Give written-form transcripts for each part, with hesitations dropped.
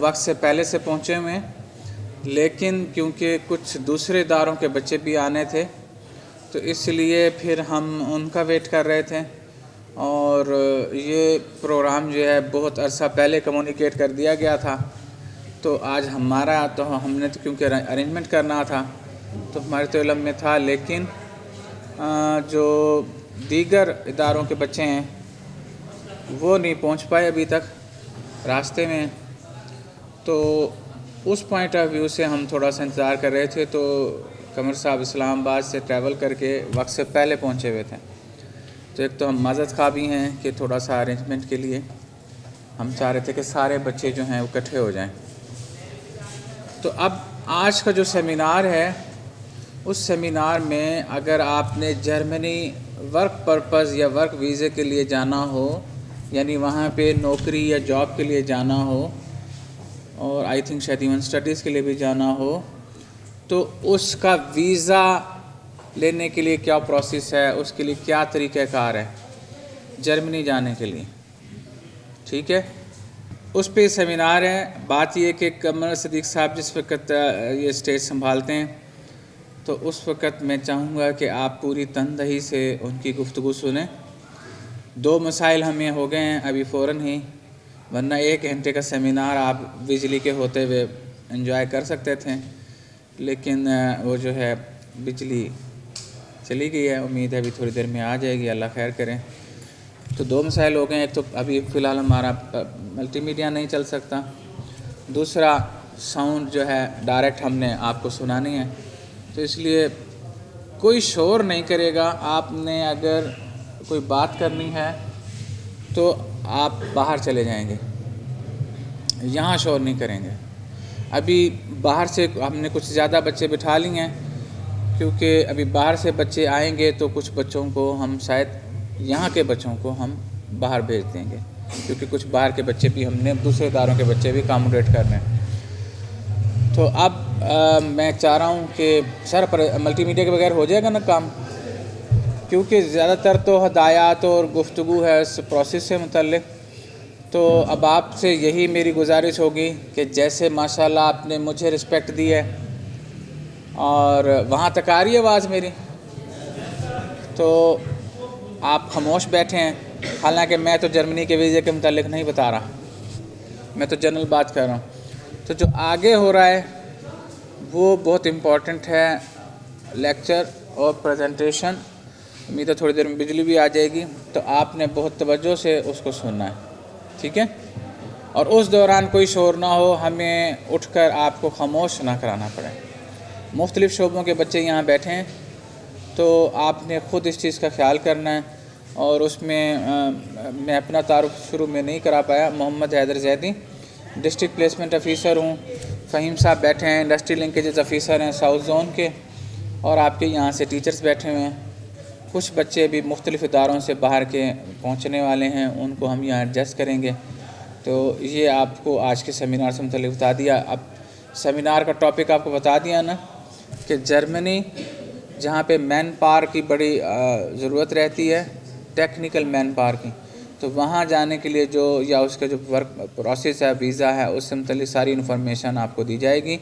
वक्त से पहले से पहुँचे हुए हैं, लेकिन क्योंकि कुछ दूसरे इदारों के बच्चे भी आने थे तो इसलिए फिर हम उनका वेट कर रहे थे। और ये प्रोग्राम जो है बहुत अरसा पहले कम्युनिकेट कर दिया गया था, तो आज हमारा तो हमने तो क्योंकि अरेंजमेंट करना था तो हमारे तो इल्म में था, लेकिन जो दीगर इदारों के बच्चे हैं वो नहीं पहुंच पाए अभी तक, रास्ते में। तो उस पॉइंट ऑफ व्यू से हम थोड़ा सा इंतज़ार कर रहे थे, तो कमर साहब इस्लामाबाद से ट्रैवल करके वक्त से पहले पहुंचे हुए थे। तो एक तो हम माज़रत खा भी हैं कि थोड़ा सा अरेंजमेंट के लिए हम चाह रहे थे कि सारे बच्चे जो हैं वो इकट्ठे हो जाएं। तो अब आज का जो सेमिनार है, उस सेमिनार में अगर आपने जर्मनी वर्क पर्पज़ या वर्क वीज़े के लिए जाना हो, यानी वहाँ पे नौकरी या जॉब के लिए जाना हो, और आई थिंक शायद इवन स्टडीज़ के लिए भी जाना हो, तो उसका वीज़ा लेने के लिए क्या प्रोसेस है, उसके लिए क्या तरीक़ाकार है जर्मनी जाने के लिए, ठीक है। उस पे सेमिनार है। बात ये कि कमर सदीक़ साहब जिस वक्त ये स्टेज संभालते हैं, तो उस वक़्त मैं चाहूँगा कि आप पूरी तनदही से उनकी गुफ्तगू सुनें। 2 मसाइल हमें हो गए हैं अभी फ़ौरन ही, वरना 1 घंटे का सेमिनार आप बिजली के होते हुए एंजॉय कर सकते थे, लेकिन वो जो है बिजली चली गई है। उम्मीद है अभी थोड़ी देर में आ जाएगी, अल्लाह खैर करें। तो 2 मसाइल हो गए। एक तो अभी फ़िलहाल हमारा मल्टीमीडिया नहीं चल सकता, दूसरा साउंड जो है डायरेक्ट हमने आपको सुनानी है, तो इसलिए कोई शोर नहीं करेगा। आपने अगर कोई बात करनी है तो आप बाहर चले जाएंगे, यहाँ शोर नहीं करेंगे। अभी बाहर से हमने कुछ ज़्यादा बच्चे बिठा लिए हैं, क्योंकि अभी बाहर से बच्चे आएंगे तो कुछ बच्चों को हम शायद यहाँ के बच्चों को हम बाहर भेज देंगे, क्योंकि कुछ बाहर के बच्चे भी हमने दूसरे इदारों के बच्चे भी अकोमोडेट करने हैं। तो अब मैं चाह रहा हूँ कि सर पर मल्टीमीडिया के बगैर हो जाएगा ना काम, क्योंकि ज़्यादातर तो हदायत और गुफ्तगू है इस प्रोसेस से मुतल्लिक़। तो अब आपसे यही मेरी गुजारिश होगी कि जैसे माशाल्लाह आपने मुझे रिस्पेक्ट दी है, और वहाँ तक आ रही है आवाज़ मेरी, तो आप खामोश बैठे हैं। हालांकि मैं तो जर्मनी के वीज़े के मुतालिक नहीं बता रहा, मैं तो जनरल बात कर रहा हूँ। तो जो आगे हो रहा है वो बहुत इम्पॉर्टेंट है, लेक्चर और प्रेजेंटेशन। उम्मीद है थोड़ी देर में बिजली भी आ जाएगी, तो आपने बहुत तवज्जो से उसको सुनना है, ठीक है। और उस दौरान कोई शोर ना हो, हमें उठकर आपको खामोश ना कराना पड़े। मुख्तलिफ़ शोबों के बच्चे यहाँ बैठे हैं, तो आपने ख़ुद इस चीज़ का ख्याल करना है। और उसमें मैं अपना तारुफ शुरू में नहीं करा पाया। Mohammad Haider Zaidi, district placement officer हूँ। फ़हीम साहब बैठे हैं, इंडस्ट्री लिंकेजेस ऑफ़िसर हैं साउथ जोन के, और आपके यहाँ से टीचर्स बैठे हुए हैं। कुछ बच्चे भी मुख्तलिफ़ इदारों से बाहर के पहुँचने वाले हैं, उनको हम यहाँ एडजस्ट करेंगे। तो ये आपको आज के सेमिनार से मुतल्लिक़ बता दिया। अब सेमिनार का टॉपिक आपको बता दिया ना कि जर्मनी जहाँ पे मैन पावर की बड़ी ज़रूरत रहती है, टेक्निकल मैन पावर की, तो वहाँ जाने के लिए जो या उसका जो वर्क प्रोसेस है, वीज़ा है, उससे मुतल्लिक़ सारी इन्फॉर्मेशन आपको दी जाएगी,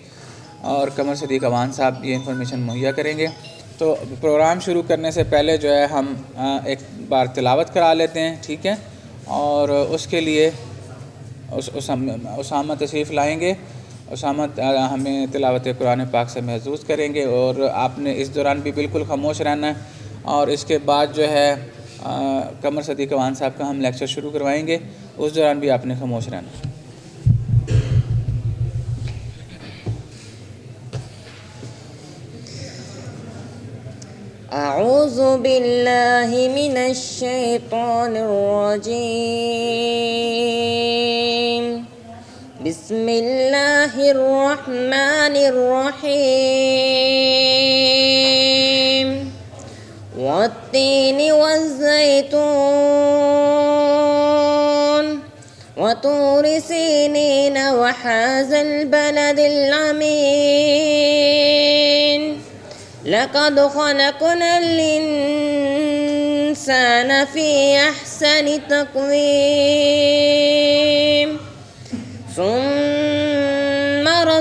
और कमर सदीक़ अवान साहब ये इन्फॉर्मेशन मुहैया करेंगे। तो प्रोग्राम शुरू करने से पहले जो है हम एक बार तिलावत करा लेते हैं, ठीक है। और उसके लिए उसामा तशरीफ़ लाएंगे। उसामा हमें तिलावत कुरान पाक से महसूस करेंगे, और आपने इस दौरान भी बिल्कुल खामोश रहना है। और इसके बाद जो है कमर सदीक़ अवान साहब का हम लेक्चर शुरू करवाएंगे, उस दौरान भी आपने खामोश रहना है। अऊज़ु बिल्लाहि मिनश शैतानिर रजीम। बिस्मिल्लाहिर रहमानिर रहीम। वत्तीनि वज़्ज़ैतून वतूरि सीनीन वहाज़ल बलदिल अमीन। लक़द ख़लक़नल इंसान फ़ी अहसनि तक़वीम।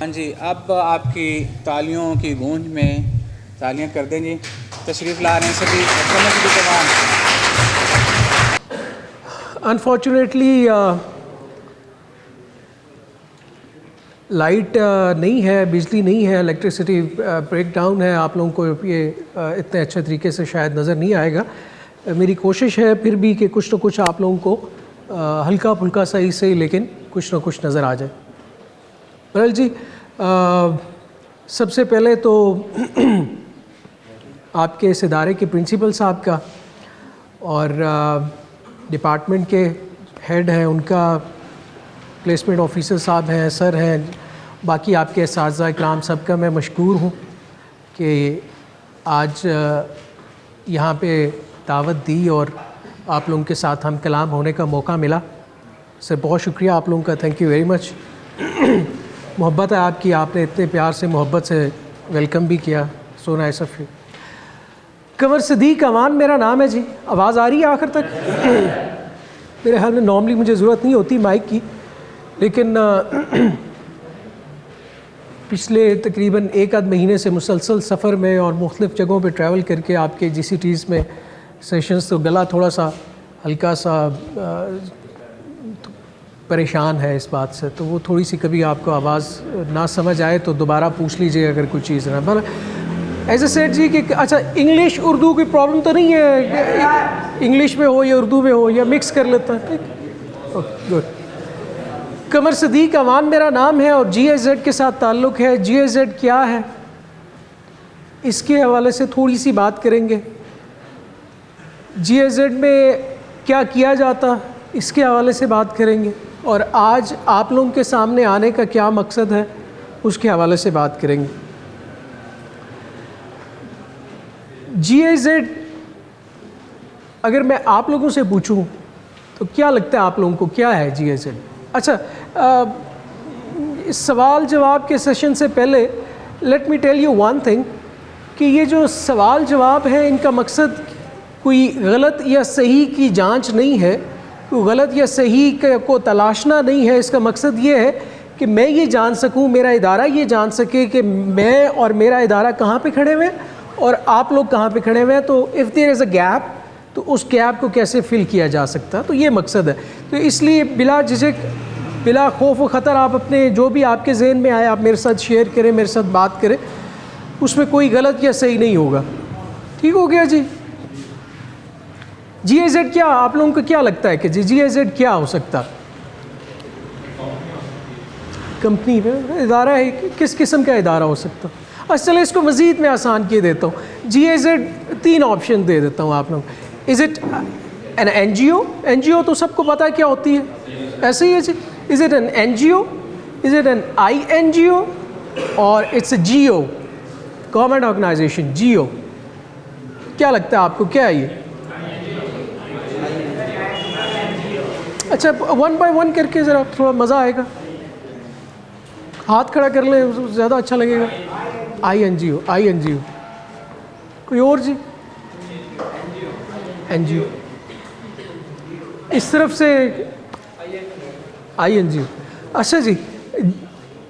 हाँ जी, अब आपकी तालियों की गूंज में तालियां कर दें जी। तशरीफ़ ला रहे हैं सभी जवान। अनफॉर्चुनेटली लाइट नहीं है, बिजली नहीं है, इलेक्ट्रिसिटी ब्रेक डाउन है। आप लोगों को ये इतने अच्छे तरीके से शायद नज़र नहीं आएगा। मेरी कोशिश है फिर भी कि कुछ न कुछ आप लोगों को हल्का फुल्का सही से लेकिन कुछ न कुछ नज़र आ जाए। बहरहाल जी, सबसे पहले तो आपके इस इदारे के प्रिंसिपल साहब का और डिपार्टमेंट के हेड हैं उनका, प्लेसमेंट ऑफिसर साहब हैं, सर हैं, बाकी आपके असातिज़ा इकराम सबका मैं मशकूर हूँ कि आज यहाँ पे दावत दी और आप लोगों के साथ हम कलाम होने का मौका मिला। सर बहुत शुक्रिया आप लोगों का, थैंक यू वेरी मच। मोहब्बत है आपकी, आपने इतने प्यार से मोहब्बत से वेलकम भी किया, so nice of you. Kanwar Sadiq Aman मेरा नाम है जी। आवाज़ आ रही है आखिर तक? मेरे ख्याल में नॉर्मली मुझे ज़रूरत नहीं होती माइक की, लेकिन पिछले तकरीबन एक आध महीने से मुसलसल सफ़र में और मुख्तलिफ़ जगहों पे ट्रैवल करके आपके GCTs में सेशंस, तो गला थोड़ा सा हल्का सा परेशान है इस बात से, तो वो थोड़ी सी कभी आपको आवाज़ ना समझ आए तो दोबारा पूछ लीजिए अगर कोई चीज़ ना। पर ऐसे सेठ जी कि अच्छा इंग्लिश उर्दू की प्रॉब्लम तो नहीं है, इंग्लिश में हो या उर्दू में हो या मिक्स कर लेता है, ठीक, गुड। कंवर सदीक अमान मेरा नाम है और GIZ के साथ ताल्लुक़ है। GIZ क्या है इसके हवाले से थोड़ी सी बात करेंगे। GIZ में क्या किया जाता इसके हवाले से बात करेंगे, और आज आप लोगों के सामने आने का क्या मकसद है उसके हवाले से बात करेंगे। GIZ अगर मैं आप लोगों से पूछूं तो क्या लगता है आप लोगों को क्या है GIZ? अच्छा, इस सवाल जवाब के सेशन से पहले let me tell you one thing कि ये जो सवाल जवाब है इनका मकसद कोई गलत या सही की जांच नहीं है, कोई गलत या सही को तलाशना नहीं है। इसका मकसद ये है कि मैं ये जान सकूं, मेरा इदारा ये जान सके कि मैं और मेरा इदारा कहाँ पे खड़े हुए हैं और आप लोग कहाँ पे खड़े हुए हैं। तो if there is a gap तो उस गैप को कैसे फिल किया जा सकता है, तो ये मकसद है। तो इसलिए बिला झिझक, बिला खौफ व ख़तर आप अपने जो भी आपके जहन में आए आप मेरे साथ शेयर करें, मेरे साथ बात करें, उसमें कोई गलत या सही नहीं होगा। ठीक हो गया जी? GIZ क्या, आप लोगों को क्या लगता है कि GIZ क्या हो सकता? कंपनी में इदारा है, किस किस्म का इदारा हो सकता? अच्छा चलो इसको मज़ीद मैं आसान किए देता हूँ। GIZ 3 ऑप्शन दे देता हूँ आप लोग। Is it an NGO? NGO तो सबको पता है क्या होती है, ऐसे ही है जी। Is it an NGO? Is it an INGO? और it's a GO, government organisation, GO? क्या लगता है आपको, क्या है ये? अच्छा, 1 बाय 1 करके ज़रा थोड़ा मज़ा आएगा। हाथ खड़ा कर लें, ज़्यादा अच्छा लगेगा। INGO। कोई और जी? NGO। इस तरफ से INGO। अच्छा जी,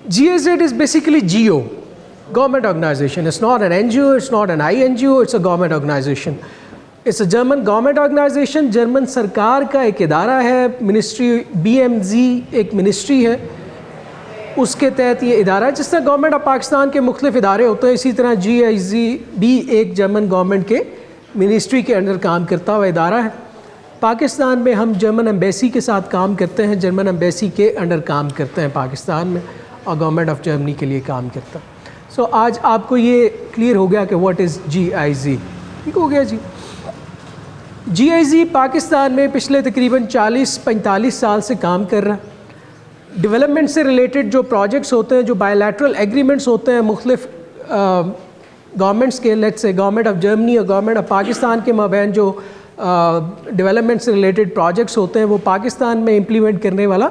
GIZ is basically GO, government organization. It's not an NGO, it's not an INGO, it's a government organization. It's a German government organization. German सरकार का एक इदारा है, मिनिस्ट्री BMZ एक मिनिस्ट्री है, उसके तहत ये इदारा है। जिस तरह गवर्नमेंट ऑफ पाकिस्तान के मुख्तलिफ इदारे होते हैं, इसी तरह GIZ भी एक जर्मन गवर्नमेंट के मिनिस्ट्री के अंडर काम करता हुआ इदारा है। पाकिस्तान में हम जर्मन एम्बेसी के साथ काम करते हैं, जर्मन एम्बेसी के अंडर काम करते हैं पाकिस्तान में, और गवर्नमेंट ऑफ जर्मनी के लिए काम करता है। सो आज आपको ये क्लियर हो गया कि व्हाट इज़ GIZ। ठीक हो गया जी। GIZ पाकिस्तान में पिछले तकरीबन 40-45 साल से काम कर रहा है। डेवलपमेंट से रिलेटेड जो प्रोजेक्ट्स होते हैं, जो बायलैटरल एग्रीमेंट्स होते हैं मुख्तलिफ गवर्नमेंट्स के, let's say government of Germany और गवर्नमेंट ऑफ पाकिस्तान के माबैन जो डेवलपमेंट से रिलेटेड प्रोजेक्ट्स होते हैं वो पाकिस्तान में इम्प्लीमेंट करने वाला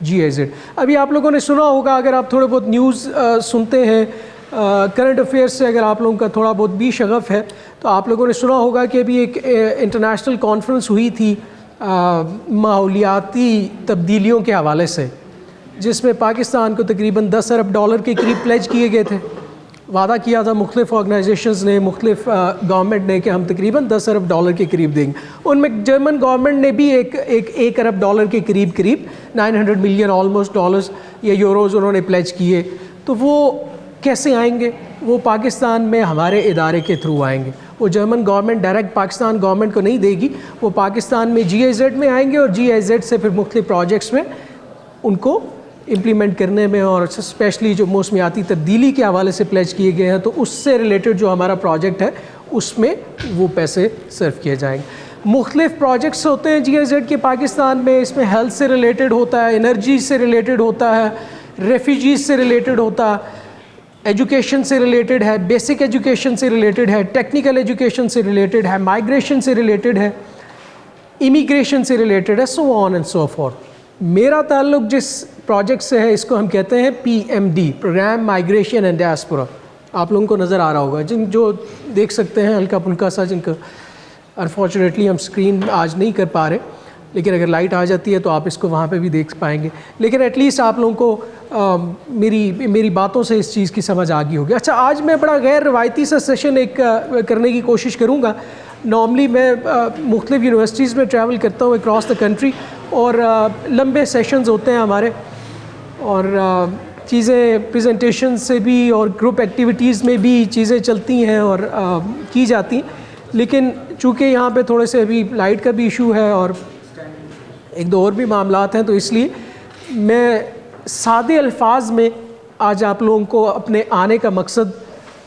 GIZ। अभी आप लोगों ने सुना होगा, अगर आप थोड़े बहुत न्यूज़ सुनते हैं, करंट अफेयर्स से अगर आप लोगों का थोड़ा बहुत भी शगफ़ है, तो आप लोगों ने सुना होगा कि अभी एक इंटरनेशनल कॉन्फ्रेंस हुई थी माहौलियाती तब्दीलियों के हवाले से, जिसमें पाकिस्तान को तकरीबन 10 अरब डॉलर के करीब प्लेज किए गए थे। वादा किया था मुख्तलिफ ऑर्गेनाइजेशंस ने, मुख्तलिफ गवर्नमेंट ने कि हम तकरीबन 10 अरब डॉलर के करीब देंगे। उनमें जर्मन गवर्नमेंट ने भी एक अरब डॉलर के करीब 900 मिलियन ऑलमोस्ट डॉलर्स या यूरोज़ उन्होंने प्लेज किए। तो वो कैसे आएंगे? वो पाकिस्तान में हमारे इदारे के थ्रू आएंगे। वो German government direct Pakistan government को नहीं देगी, वो पाकिस्तान में GIZ में आएंगे और GIZ से फिर मुख्तलिफ प्रोजेक्ट्स में उनको इम्प्लीमेंट करने में, और स्पेशली जो मौसमियाती तब्दीली के हवाले से प्लेज किए गए हैं तो उससे रिलेटेड जो हमारा प्रोजेक्ट है उसमें वो पैसे सर्व किए जाएंगे। मुख्तलिफ प्रोजेक्ट्स होते हैं GIZ के पाकिस्तान में, इसमें हेल्थ से रिलेटेड होता है, एनर्जी से रिलेटेड होता है, रेफ्यूजीज से रिलेटेड होता है, एजुकेशन से रिलेटेड है, बेसिक एजुकेशन से रिलेटेड है, टेक्निकल एजुकेशन से रिलेटेड है, माइग्रेशन से रिलेटेड है, इमिग्रेशन से रिलेटेड है, सो ऑन एंड सो फॉर्थ। मेरा ताल्लुक़ जिस प्रोजेक्ट से है इसको हम कहते हैं PMD, programme migration and diaspora. आप लोगों को नज़र आ रहा होगा, जो देख सकते हैं हल्का फुल्का सा, जिनका अनफॉर्चुनेटली हम स्क्रीन आज नहीं कर पा रहे, लेकिन अगर लाइट आ जाती है तो आप इसको वहाँ पे भी देख पाएंगे। लेकिन एटलीस्ट आप लोगों को मेरी बातों से इस चीज़ की समझ आ गई होगी। अच्छा, आज मैं बड़ा गैर रवायती सा सेशन एक करने की कोशिश करूँगा। नॉर्मली मैं मुख्तलिफ यूनिवर्सिटीज़ में ट्रैवल करता हूँ अक्रॉस द कंट्री, और लंबे सेशंस होते हैं हमारे, और चीज़ें प्रेजेंटेशन से भी और ग्रुप एक्टिविटीज़ में भी चीज़ें चलती हैं और की जाती हैं। लेकिन चूँकि यहाँ पे थोड़े से अभी लाइट का भी इशू है और एक दो और भी मामलात हैं, तो इसलिए मैं सादे अल्फाज में आज आप लोगों को अपने आने का मकसद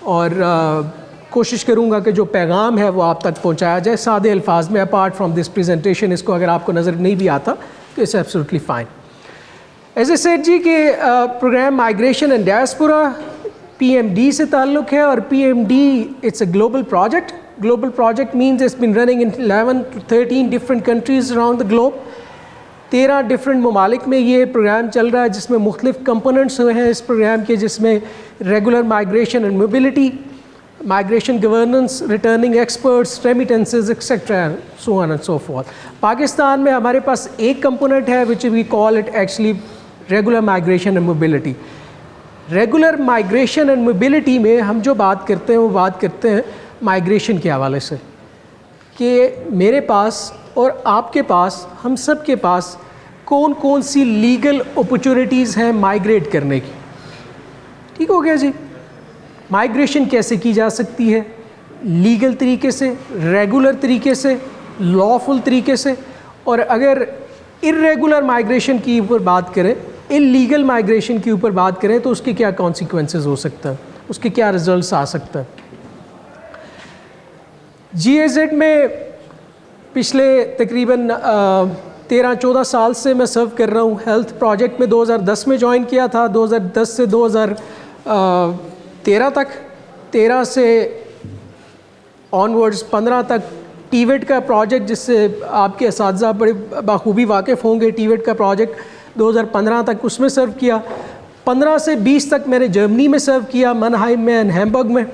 और कोशिश करूँगा कि जो पैगाम है वो आप तक पहुँचाया जाए सादे अल्फाज में, अपार्ट फ्राम दिस प्रेजेंटेशन। इसको अगर आपको नज़र नहीं भी आता तो it's absolutely fine. As I said जी के programme migration and diaspora PMD से ताल्लुक़ है, और PMD it's a global project. Global project means it's been running in 11 to 13 different countries around the globe. 13 different ममालिक में ये प्रोग्राम चल रहा है, जिसमें मुख्तलिफ कंपोनेंट्स हुए हैं इस प्रोग्राम के, जिसमें regular migration and mobility, migration governance, returning experts, remittances et cetera, so on and so forth. Pakistan में हमारे पास एक कंपोनेंट है which we call it actually regular migration and mobility. Regular migration and mobility में हम जो बात करते हैं वो बात करते हैं माइग्रेशन के हवाले से, कि मेरे पास और आपके पास, हम सब के पास कौन कौन सी लीगल अपॉर्चुनिटीज़ हैं माइग्रेट करने की। ठीक हो गया जी। माइग्रेशन कैसे की जा सकती है? लीगल तरीके से, रेगुलर तरीके से, लॉफुल तरीके से, और अगर इर्रेगुलर माइग्रेशन की ऊपर बात करें, इल्लीगल माइग्रेशन के ऊपर बात करें, तो उसके क्या कॉन्सिक्वेंसेस हो सकता है, उसके क्या रिजल्ट्स आ सकता है। GIZ में पिछले तकरीबन 13-14 साल से मैं सर्व कर रहा हूँ। हेल्थ प्रोजेक्ट में 2010 में ज्वाइन किया था, 2010 से 2013 तक, 13 से ऑनवर्ड्स 15 तक TVET का प्रोजेक्ट, जिससे आपके असातिज़ा बड़े बाखूबी वाकिफ़ होंगे। TVET का प्रोजेक्ट 2015 तक उसमें सर्व किया। 15 से 20 तक मैंने जर्मनी में सर्व किया, मनहाइम में एंड हैम्बर्ग में।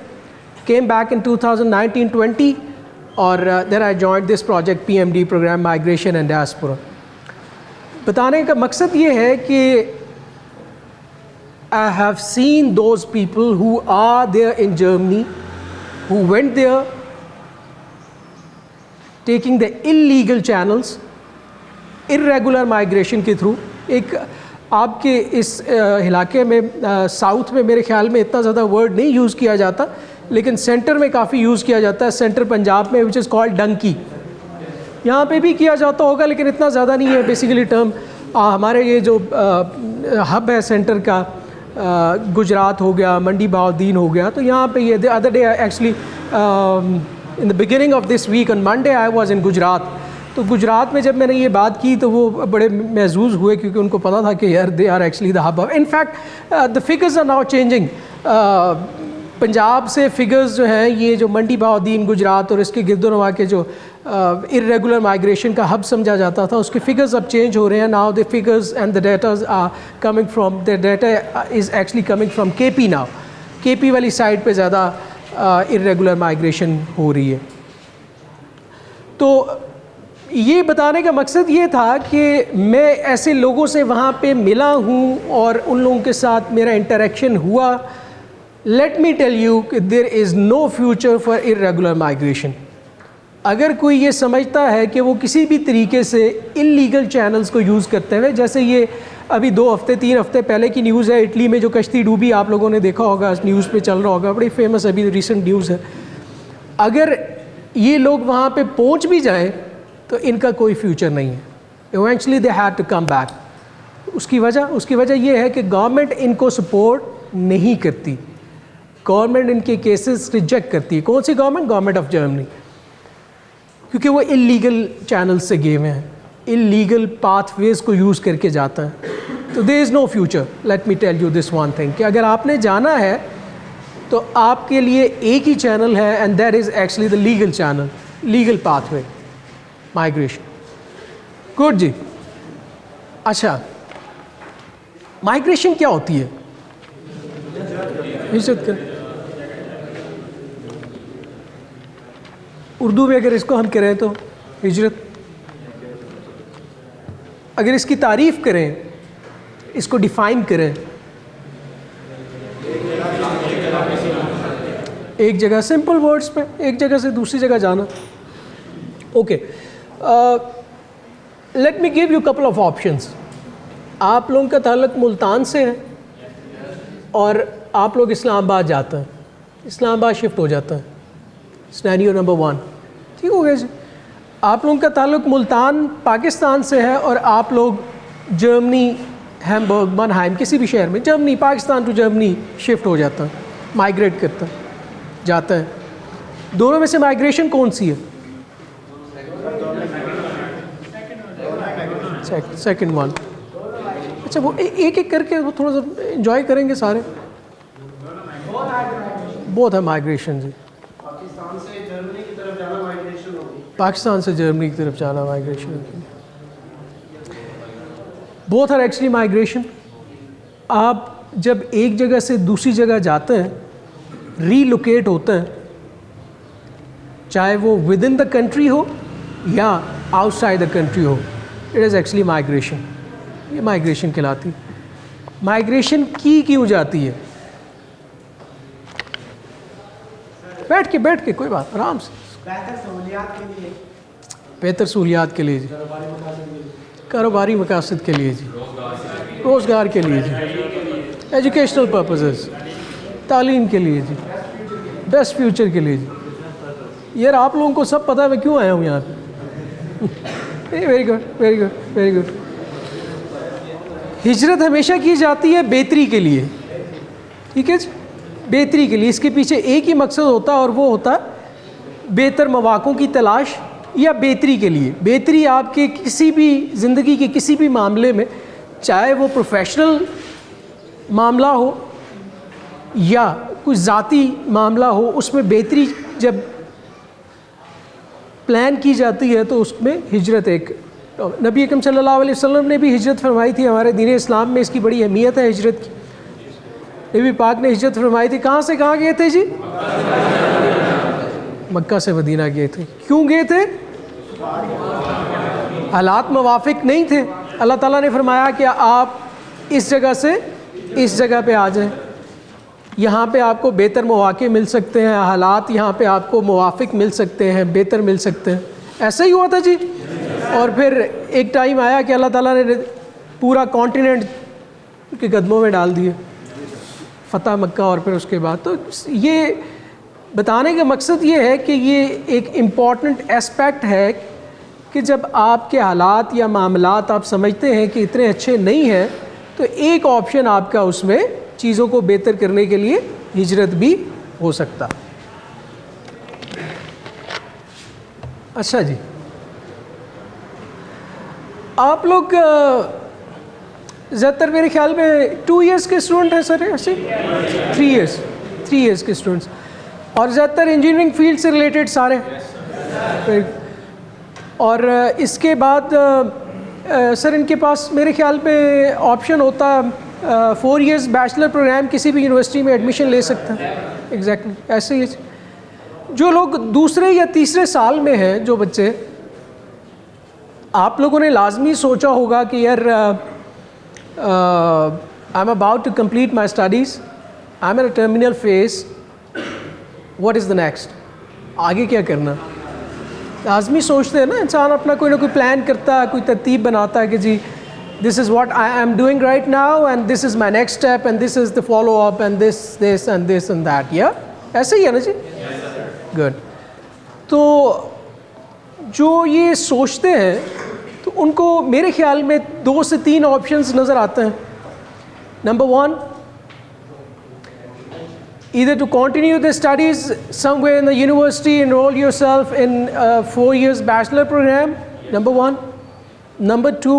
केम बैक इन 2019-20 और then I joined this project PMD, programme migration and diaspora. बताने का मकसद ये है कि I have seen those people who are there in Germany, who went there taking the illegal channels, irregular migration के through. एक आपके इस इलाके में साउथ में मेरे ख्याल में इतना ज़्यादा वर्ड नहीं यूज़ किया जाता, लेकिन सेंटर में काफ़ी यूज़ किया जाता है, सेंटर पंजाब में, विच इज़ कॉल्ड डंकी। यहाँ पे भी किया जाता होगा लेकिन इतना ज़्यादा नहीं है। बेसिकली टर्म हमारे ये जो हब है सेंटर का, गुजरात हो गया, मंडी बहाउद्दीन हो गया, तो यहाँ पे ये the other day actually in the beginning of this week on Monday I was in Gujarat. तो गुजरात में जब मैंने ये बात की तो वो बड़े महजूज़ हुए, क्योंकि उनको पता था कि यार they are actually the hub. In fact the figures are now changing. Punjab से फिगर्स जो हैं, ये जो मंडी बहाउद्दीन गुजरात और इसके गिरदोनवा के जो इरेगुलर माइग्रेशन का हब समझा जाता था, उसके फिगर्स अब चेंज हो रहे हैं। Now the figures and the datas are coming from, the data is actually coming from KP now. KP वाली साइड पे ज़्यादा इरेगुलर माइग्रेशन हो रही है। तो ये बताने का मकसद ये था कि मैं ऐसे लोगों से वहाँ पे मिला हूँ और उन लोगों के साथ मेरा इंटरेक्शन हुआ। लेट मी टेल यू कि there is no future for irregular migration. अगर कोई ये समझता है कि वो किसी भी तरीके से इलीगल चैनल्स को यूज़ करते हुए, जैसे ये अभी 2 हफ्ते 3 हफ्ते पहले की न्यूज़ है, इटली में जो कश्ती डूबी, आप लोगों ने देखा होगा, न्यूज़ पे चल रहा होगा, बड़ी फेमस अभी रिसेंट न्यूज़ है। अगर ये लोग वहाँ पे पहुँच भी जाएँ तो इनका कोई फ्यूचर नहीं है। Eventually they had to come back. उसकी वजह ये है कि गवर्नमेंट इनको सपोर्ट नहीं करती, गवर्नमेंट इनके केसेस रिजेक्ट करती है। कौन सी गवर्नमेंट? गवर्नमेंट ऑफ जर्मनी, क्योंकि वो इलीगल चैनल्स से गए हुए हैं, इलीगल पाथवेज को यूज़ करके जाता है। तो there is no future. Let me tell you this one thing कि अगर आपने जाना है तो आपके लिए एक ही चैनल है, and that is actually the legal channel, legal pathway migration. Good जी। अच्छा, माइग्रेशन क्या होती है? हिजरत कर, उर्दू में अगर इसको हम करें तो हिजरत, अगर इसकी तारीफ़ करें, इसको डिफ़ाइन करें, एक जगह, सिंपल वर्ड्स पे, एक जगह से दूसरी जगह जाना। Okay, let me give you couple of options. आप लोगों का ताल्लुक मुल्तान से है और आप लोग इस्लामाबाद जाते हैं, इस्लामाबाद शिफ्ट हो जाता है, सिनेरियो नंबर 1, ठीक हो गया जी। आप लोगों का ताल्लुक मुल्तान पाकिस्तान से है और आप लोग जर्मनी, हैम्बर्ग, मनहाइम, किसी भी शहर में, Germany, Pakistan to Germany shift हो जाता है, माइग्रेट करता है, जाता है। दोनों में से माइग्रेशन कौन सी है? Second one. अच्छा, वो एक एक करके वो थोड़ा सा एंजॉय करेंगे सारे। बहुत है माइग्रेशन जी। पाकिस्तान से जर्मनी की तरफ जाना माइग्रेशन होगी, पाकिस्तान से जर्मनी की तरफ जाना माइग्रेशन होगी। Both are actually migration. आप जब एक जगह से दूसरी जगह जाते हैं, रीलोकेट होते हैं, चाहे वो विद इन द कंट्री हो या आउटसाइड द कंट्री हो, इट इज़ एक्चुअली माइग्रेशन। ये माइग्रेशन कहलाती है। माइग्रेशन की क्यों जाती है? बैठ के कोई बात, आराम से। बेहतर सहूलियात के लिए जी, कारोबारी मकासद के लिए जी, रोज़गार के लिए जी, एजुकेशनल पर्पसेस, तालीम के लिए जी, बेस्ट फ्यूचर के लिए जी। यार आप लोगों को सब पता है मैं क्यों आया हूँ यहाँ पे। Very good, very good, very good. हिजरत हमेशा की जाती है बेहतरी के लिए, ठीक है जी, बेहतरी के लिए। इसके पीछे एक ही मकसद होता है और वो होता है बेहतर मौक़ों की तलाश या बेहतरी के लिए। बेहतरी आपके किसी भी ज़िंदगी के किसी भी मामले में, चाहे वो प्रोफेशनल मामला हो या कुछ ज़ाती मामला हो, उसमें बेहतरी जब प्लान की जाती है तो उसमें हिजरत एक, नबी अकरम सल्लल्लाहु अलैहि वसल्लम ने भी हिजरत फरमाई थी। हमारे दीन इस्लाम में इसकी बड़ी अहमियत है हिजरत की। नबी पाक ने हिजरत फरमाई थी। कहाँ से कहाँ गए थे जी? मक्का से मदीना गए थे। क्यों गए थे? हालात मुवाफिक नहीं थे। अल्लाह ताला ने फरमाया कि आप इस जगह से इस जगह पे आ जाएं, यहाँ पे आपको बेहतर मौके मिल सकते हैं, हालात यहाँ पे आपको मुवाफिक मिल सकते हैं, बेहतर मिल सकते हैं। ऐसा ही हुआ था जी। और फिर एक टाइम आया कि अल्लाह ताला ने पूरा कॉन्टिनेंट के कदमों में डाल दिए, फ़तह मक्का। और फिर उसके बाद तो ये बताने का मकसद ये है कि ये एक इम्पॉर्टेंट एस्पेक्ट है कि जब आपके हालात या मामलात आप समझते हैं कि इतने अच्छे नहीं हैं, तो एक ऑप्शन आपका उसमें चीज़ों को बेहतर करने के लिए हिजरत भी हो सकता। अच्छा जी, आप लोग ज़्यादातर मेरे ख्याल में 2 इयर्स के स्टूडेंट हैं सर, ऐसे 3 इयर्स के स्टूडेंट्स, और ज़्यादातर इंजीनियरिंग फील्ड से रिलेटेड सारे। और इसके बाद सर इनके पास मेरे ख्याल में ऑप्शन होता 4 इयर्स बैचलर प्रोग्राम किसी भी यूनिवर्सिटी में एडमिशन ले सकते हैं। एग्जैक्टली ऐसे ही। जो लोग दूसरे या तीसरे साल में हैं, जो बच्चे, आप लोगों ने लाजमी सोचा होगा कि यार I am about to complete my studies, I am in a terminal phase, what is the next, आगे क्या करना। लाजमी सोचते हैं ना इंसान, अपना कोई ना कोई प्लान करता है, कोई तरतीब बनाता है कि जी this is what I am doing right now and this is my next step and this is the follow up and this and that. या ऐसे ही है ना जी? गुड। तो जो ये सोचते हैं तो उनको मेरे ख्याल में 2 से 3 ऑप्शंस नज़र आते हैं। Number 1, either to continue the studies somewhere in the university, enroll yourself in a 4 years bachelor program, number 1. Number 2,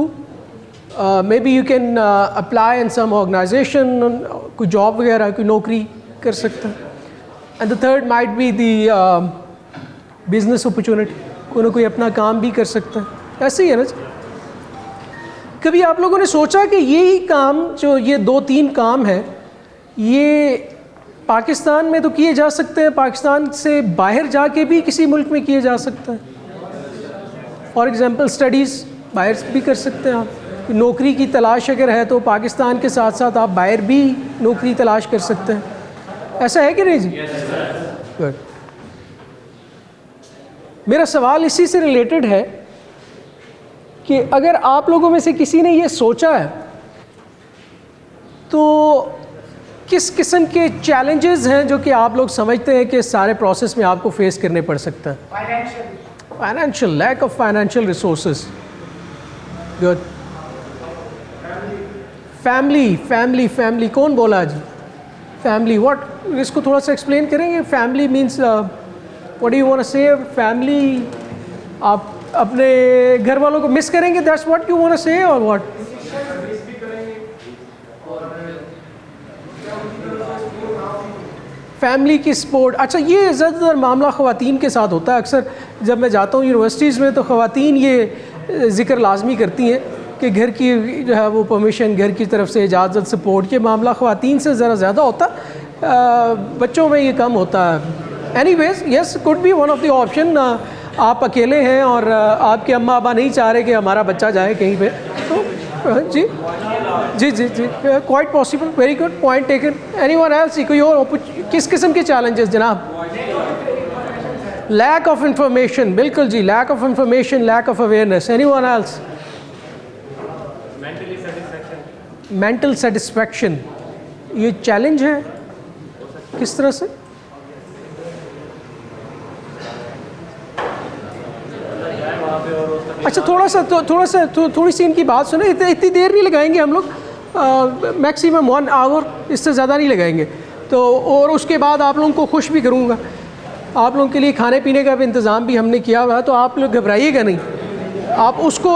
maybe you can apply in some organization, कोई job वगैरह, कोई नौकरी कर सकते हैं। And the third might be the business opportunity, कोई ना कोई अपना काम भी कर सकता है। ऐसे ही है ना? कभी आप लोगों ने सोचा कि यही काम, जो ये 2-3 काम है, ये पाकिस्तान में तो किए जा सकते हैं, पाकिस्तान से बाहर जाके भी किसी मुल्क में किए जा सकते हैं। फॉर एग्ज़ाम्पल स्टडीज़ बाहर भी कर सकते हैं आप। नौकरी की तलाश अगर है तो पाकिस्तान के साथ साथ आप बाहर भी नौकरी तलाश कर सकते हैं। ऐसा है कि नहीं जी? गुड। मेरा सवाल इसी से रिलेटेड है कि अगर आप लोगों में से किसी ने ये सोचा है तो किस किस्म के चैलेंजेस हैं जो कि आप लोग समझते हैं कि इस सारे प्रोसेस में आपको फेस करने पड़ सकता है? Financial, lack of financial resources. Good. Family कौन बोला जी? फैमिली, व्हाट, इसको थोड़ा सा एक्सप्लेन करेंगे? Family means what do you want to say? Family, आप अपने घर वालों को मिस करेंगे, that's what you want to say, और व्हाट? फैमिली की सपोर्ट। अच्छा, ये ज़्यादातर मामला ख़वातीन के साथ होता है। अक्सर जब मैं जाता हूँ यूनिवर्सिटीज़ में तो ख़वातीन ये ज़िक्र लाजमी करती हैं कि घर की जो है वो परमिशन, घर की तरफ से इजाज़त, सपोर्ट, ये मामला ख़वातीन से ज़रा ज़्यादा होता है, बच्चों में ये कम होता है। Anyways, yes, could be one of the option. आप अकेले हैं और आपके अम्मा अब्बा नहीं चाह रहे कि हमारा बच्चा जाए कहीं पे, तो जी जी जी जी, quite possible. Very good, point taken. Anyone else? कोई और किस किस्म के चैलेंजेस जनाब? लैक ऑफ इंफॉर्मेशन, बिल्कुल जी, lack of information, lack of awareness. Anyone else? Mental satisfaction, ये चैलेंज है किस तरह से? अच्छा, थोड़ी सी इनकी बात सुने। इतनी देर नहीं लगाएंगे हम लोग, मैक्सिमम 1 आवर, इससे ज़्यादा नहीं लगाएंगे। तो और उसके बाद आप लोगों को खुश भी करूँगा। आप लोगों के लिए खाने पीने का भी इंतज़ाम भी हमने किया हुआ है, तो आप लोग घबराइएगा नहीं। आप उसको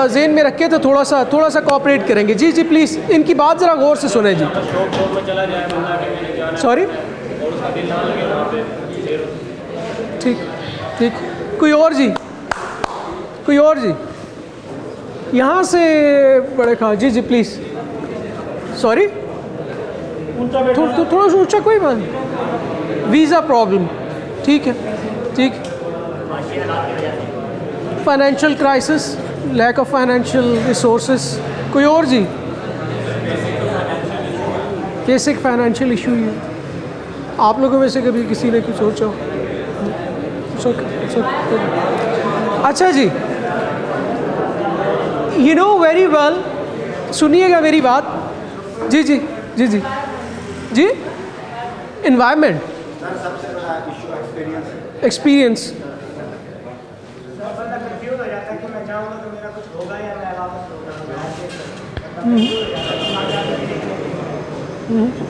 ज़हन में रखें तो थोड़ा सा कोऑपरेट करेंगे। जी जी, प्लीज़ इनकी बात ज़रा गौर से सुने जी। सॉरी, ठीक। कोई और जी? यहाँ से बड़े खां जी प्लीज़। सॉरी, थोड़ा सा ऊँचा, कोई बात नहीं। वीज़ा प्रॉब्लम, ठीक है, ठीक। Financial crisis, lack of financial resources. कोई और जी? बेसिक फाइनेंशियल इशू ही है। आप लोगों में से कभी किसी ने कुछ सोचा हो? अच्छा जी, यू नो वेरी वेल, सुनिएगा मेरी बात। जी, एनवायरनमेंट, एक्सपीरियंस।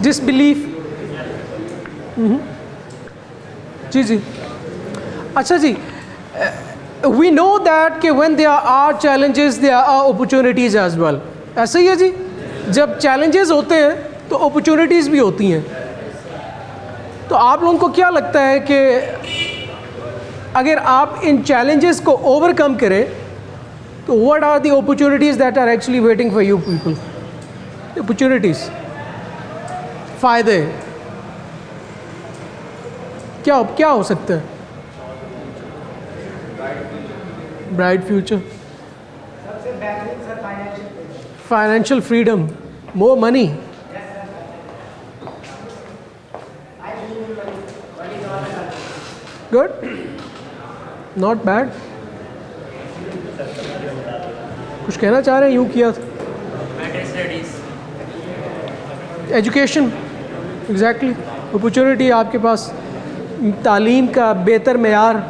डिसबिलीफ। जी। अच्छा जी, वी नो दैट कि when there are challenges there are opportunities as well. ऐसा ही है जी, जब चैलेंजेस होते हैं तो अपॉर्चुनिटीज़ भी होती हैं। तो आप लोगों को क्या लगता है कि अगर आप इन चैलेंजेस को ओवरकम करें तो what are the opportunities that are actually waiting for you people? Opportunities, फ़ायदे क्या हो सकता है? Bright future, financial freedom, more money, good, not bad. कुछ कहना चाह रहे हैं? यूँ किया था एजुकेशन, एग्जैक्टली, अपॉर्चुनिटी आपके पास, तालीम का बेहतर मेयार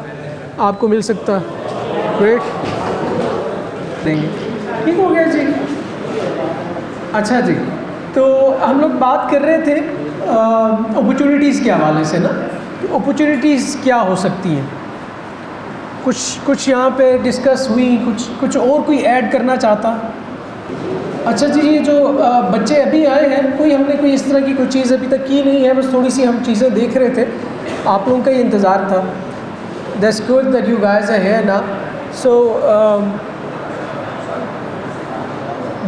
आपको मिल सकता है। ग्रेट, ठीक हो गया जी। अच्छा जी, तो हम लोग बात कर रहे थे अपॉर्चुनिटीज़ के हवाले से ना, अपॉर्चुनिटीज़ क्या हो सकती हैं, कुछ यहाँ पे डिस्कस हुई, कुछ और कोई ऐड करना चाहता? अच्छा जी, ये जो बच्चे अभी आए हैं, हमने कोई इस तरह की कोई चीज़ अभी तक की नहीं है, बस थोड़ी सी हम चीज़ें देख रहे थे, आप लोगों का ही इंतज़ार था। That's good that you guys are here ना। सो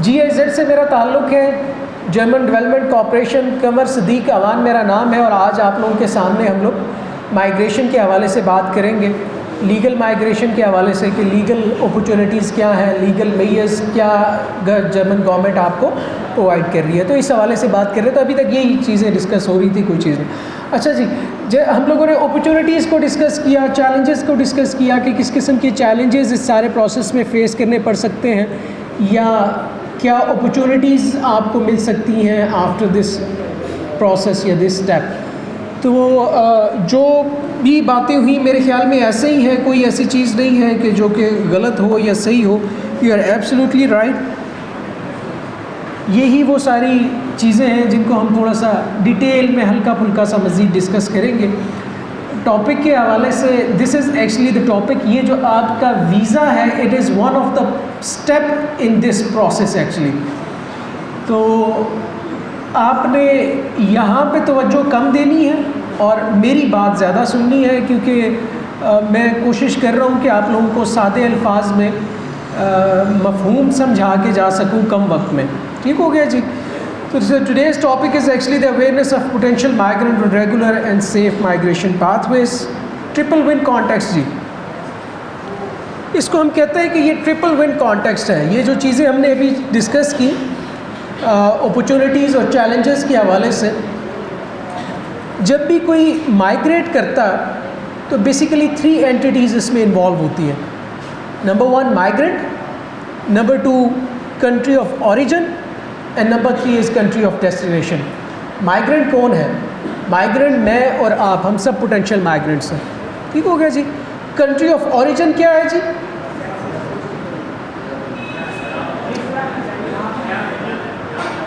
GIZ से मेरा ताल्लुक़ है, German development corporation, Qamar Sadiq Awan मेरा नाम है, और आज आप लोगों के सामने हम लोग माइग्रेशन के हवाले से बात करेंगे, लीगल माइग्रेशन के हवाले से कि लीगल अपॉर्चुनिटीज़ क्या हैं, लीगल मेयर्स क्या जर्मन गवर्नमेंट आपको प्रोवाइड कर रही है। तो इस हवाले से बात कर रहे हैं, तो अभी तक यही चीज़ें डिस्कस हो रही थी, कोई चीज़ नहीं। अच्छा जी, हम लोगों ने अपॉर्चुनिटीज़ को डिस्कस किया, चैलेंजेस को डिस्कस किया कि किस किस्म के चैलेंजेस इस सारे प्रोसेस में फ़ेस करने पड़ सकते हैं, या क्या अपॉर्चुनिटीज़ आपको मिल सकती हैं आफ्टर दिस प्रोसेस या दिस स्टेप। तो जो भी बातें हुई मेरे ख्याल में ऐसे ही है, कोई ऐसी चीज़ नहीं है कि जो कि गलत हो या सही हो। You are absolutely right. यही वो सारी चीज़ें हैं जिनको हम थोड़ा सा डिटेल में हल्का फुल्का सा मज़ीद डिस्कस करेंगे। टॉपिक के हवाले से, this is actually the topic, ये जो आपका वीज़ा है, it is one of the step in this process actually. तो आपने यहाँ पे तवज्जो कम देनी है और मेरी बात ज़्यादा सुननी है, क्योंकि मैं कोशिश कर रहा हूँ कि आप लोगों को सादे अल्फाज में मफ़हूम समझा के जा सकूँ कम वक्त में। ठीक हो गया जी। तो today's topic is actually the awareness of potential migrant with regular and safe migration pathways, triple win context जी। इसको हम कहते हैं कि ये ट्रिपल विन कॉन्टेक्स्ट है। ये जो चीज़ें हमने अभी डिस्कस की अपॉर्चुनिटीज़ और चैलेंजेस के हवाले से, जब भी कोई माइग्रेट करता तो बेसिकली 3 एंटिटीज़ इसमें इन्वॉल्व होती हैं। Number 1 migrant, number 2 country of origin, and number 3 is country of destination. Migrant कौन है? माइग्रेंट मैं और आप, हम सब पोटेंशियल माइग्रेंट्स हैं। ठीक हो गया जी। कंट्री ऑफ ओरिजिन क्या है जी?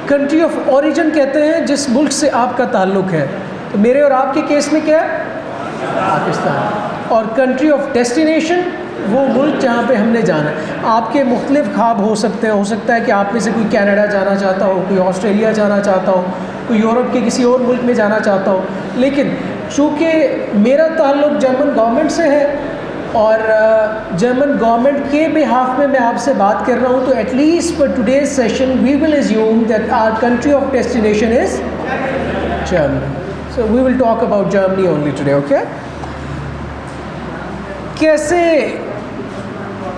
कंट्री ऑफ ओरिजिन कहते हैं जिस मुल्क से आपका ताल्लुक़ है। तो मेरे और आपके केस में क्या है? पाकिस्तान। और कंट्री ऑफ डेस्टिनेशन वो मुल्क जहाँ पे हमने जाना है। आपके मुख्तलिफ ख्वाब हो सकते हैं, हो सकता है कि आप में से कोई कनाडा जाना चाहता हो, कोई ऑस्ट्रेलिया जाना चाहता हो, कोई यूरोप के किसी और मुल्क में जाना चाहता हो। लेकिन चूँकि मेरा ताल्लुक़ जर्मन गवर्नमेंट से है और जर्मन गवर्नमेंट के बिहाफ में मैं आपसे बात कर रहा हूँ, तो at least for today's session we will assume that our country of destination is Germany. So we will talk about Germany only today, okay. कैसे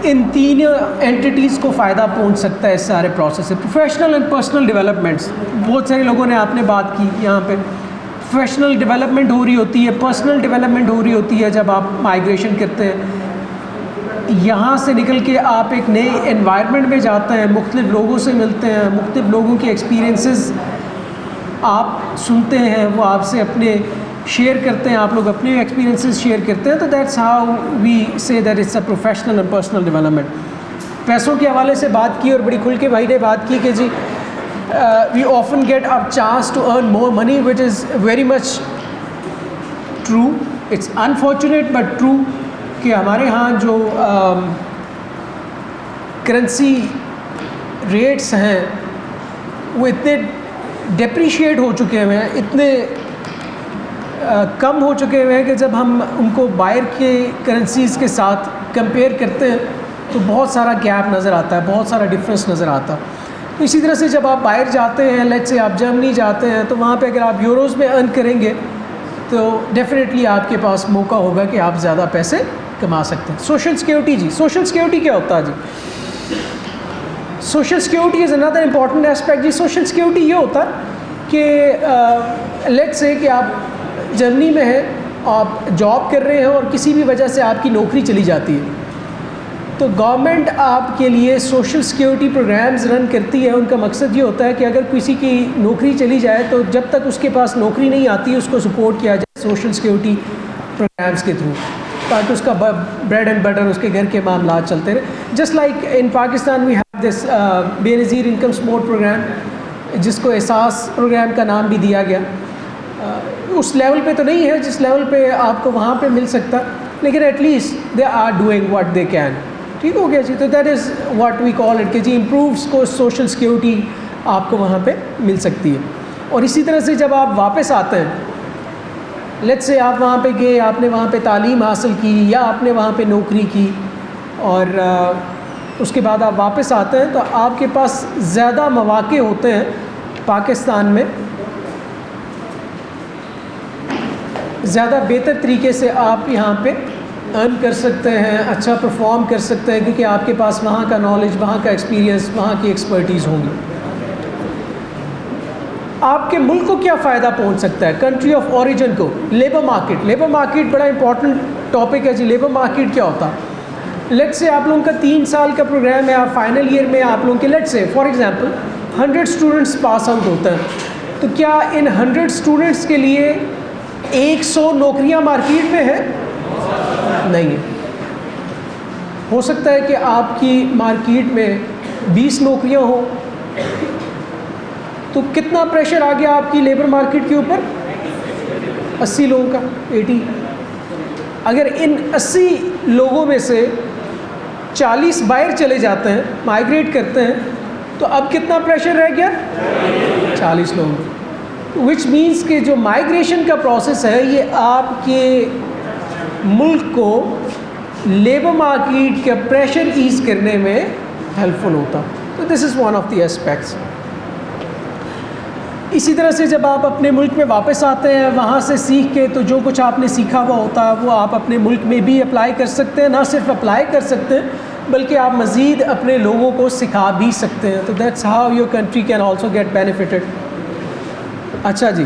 इन 3 एंटिटीज़ को फ़ायदा पहुंच सकता है इस सारे प्रोसेस से? प्रोफेशनल एंड पर्सनल डेवलपमेंट्स, बहुत सारे लोगों ने आपने बात की यहाँ पे। प्रोफेशनल डेवलपमेंट हो रही होती है, पर्सनल डेवलपमेंट हो रही होती है जब आप माइग्रेशन करते हैं। यहाँ से निकल के आप एक नए एनवायरनमेंट में जाते हैं, मुख्तलिफ लोगों से मिलते हैं, मुख्तलिफ लोगों के एक्सपीरियंसेस आप सुनते हैं, वो आपसे अपने शेयर करते हैं, आप लोग अपने एक्सपीरियंसेस शेयर करते हैं। तो that's how we say that it's a professional and personal development. पैसों के हवाले से बात की और बड़ी खुल के भाई ने बात की कि जी we often get a chance to earn more money, which is very much true. It's unfortunate but true कि हमारे यहाँ जो करेंसी रेट्स हैं वो इतने डेप्रिशिएट हो चुके हुए हैं, इतने कम हो चुके हुए हैं कि जब हम उनको बाहर के करेंसीज़ के साथ कंपेयर करते हैं तो बहुत सारा गैप नज़र आता है, बहुत सारा डिफरेंस नज़र आता है। तो इसी तरह से जब आप बाहर जाते हैं, लेट्स से आप जर्मनी जाते हैं, तो वहाँ पे अगर आप यूरोज़ में अर्न करेंगे तो डेफिनेटली आपके पास मौका होगा कि आप ज़्यादा पैसे कमा सकते हैं। सोशल सिक्योरिटी जी, सोशल सिक्योरिटी क्या होता है जी? Social security is another important aspect जी। सोशल सिक्योरिटी ये होता है कि लेट्स से कि आप जर्मनी में हैं, आप जॉब कर रहे हैं और किसी भी वजह से आपकी नौकरी चली जाती है, तो गवर्नमेंट आपके लिए सोशल सिक्योरिटी प्रोग्राम्स रन करती है। उनका मकसद ये होता है कि अगर किसी की नौकरी चली जाए तो जब तक उसके पास नौकरी नहीं आती उसको सपोर्ट किया जाए सोशल सिक्योरिटी प्रोग्राम्स के थ्रू, ताकि उसका ब्रेड एंड बटर, उसके घर के मामला चलते रहे। Just like in Pakistan we have this Benazir income support programme, जिसको एहसास प्रोग्राम का नाम भी दिया गया। उस लेवल पे तो नहीं है जिस लेवल पे आपको वहाँ पे मिल सकता, लेकिन at least they are doing what they can. ठीक हो गया जी। तो that is what we call it कि जी इम्प्रूव्स को सोशल सिक्योरिटी आपको वहाँ पे मिल सकती है। और इसी तरह से जब आप वापस आते हैं, लेट्स से आप वहाँ पे गए, आपने वहाँ पे तालीम हासिल की या आपने वहाँ पे नौकरी की और उसके बाद आप वापस आते हैं, तो आपके पास ज़्यादा मौक़े होते हैं पाकिस्तान में, ज़्यादा बेहतर तरीके से आप यहाँ पे अर्न कर सकते हैं, अच्छा परफॉर्म कर सकते हैं, क्योंकि आपके पास वहाँ का नॉलेज, वहाँ का एक्सपीरियंस, वहाँ की एक्सपर्टीज़ होंगी। आपके मुल्क को क्या फ़ायदा पहुँच सकता है, कंट्री ऑफ ओरिजिन को? Labour market. लेबर मार्केट बड़ा इंपॉर्टेंट टॉपिक है जी। लेबर मार्केट क्या होता है? लेट्स से आप लोगों का 3 साल का प्रोग्राम है, आप फाइनल ईयर में आप लोगों के let's say for example 100 students pass out होते हैं, तो क्या इन 100 स्टूडेंट्स के लिए 100 नौकरियां मार्केट में है? नहीं है। हो सकता है कि आपकी मार्केट में 20 नौकरियां हो, तो कितना प्रेशर आ गया आपकी लेबर मार्केट के ऊपर? 80 लोगों का, 80। अगर इन 80 लोगों में से 40 बाहर चले जाते हैं, माइग्रेट करते हैं, तो अब कितना प्रेशर रह गया? 40 लोगों। विच मीन्स कि जो माइग्रेशन का प्रोसेस है ये आपके मुल्क को लेबर मार्केट का प्रेशर ईज़ करने में हेल्पफुल होता। तो this is one of the aspects. इसी तरह से जब आप अपने मुल्क में वापस आते हैं, वहाँ से सीख के, तो जो कुछ आपने सीखा हुआ होता है वो आप अपने मुल्क में भी अप्लाई कर सकते हैं। ना सिर्फ अप्लाई कर सकते हैं बल्कि आप मज़ीद अपने लोगों को सिखा भी सकते हैं। तो that's how your country can also get benefited. अच्छा जी,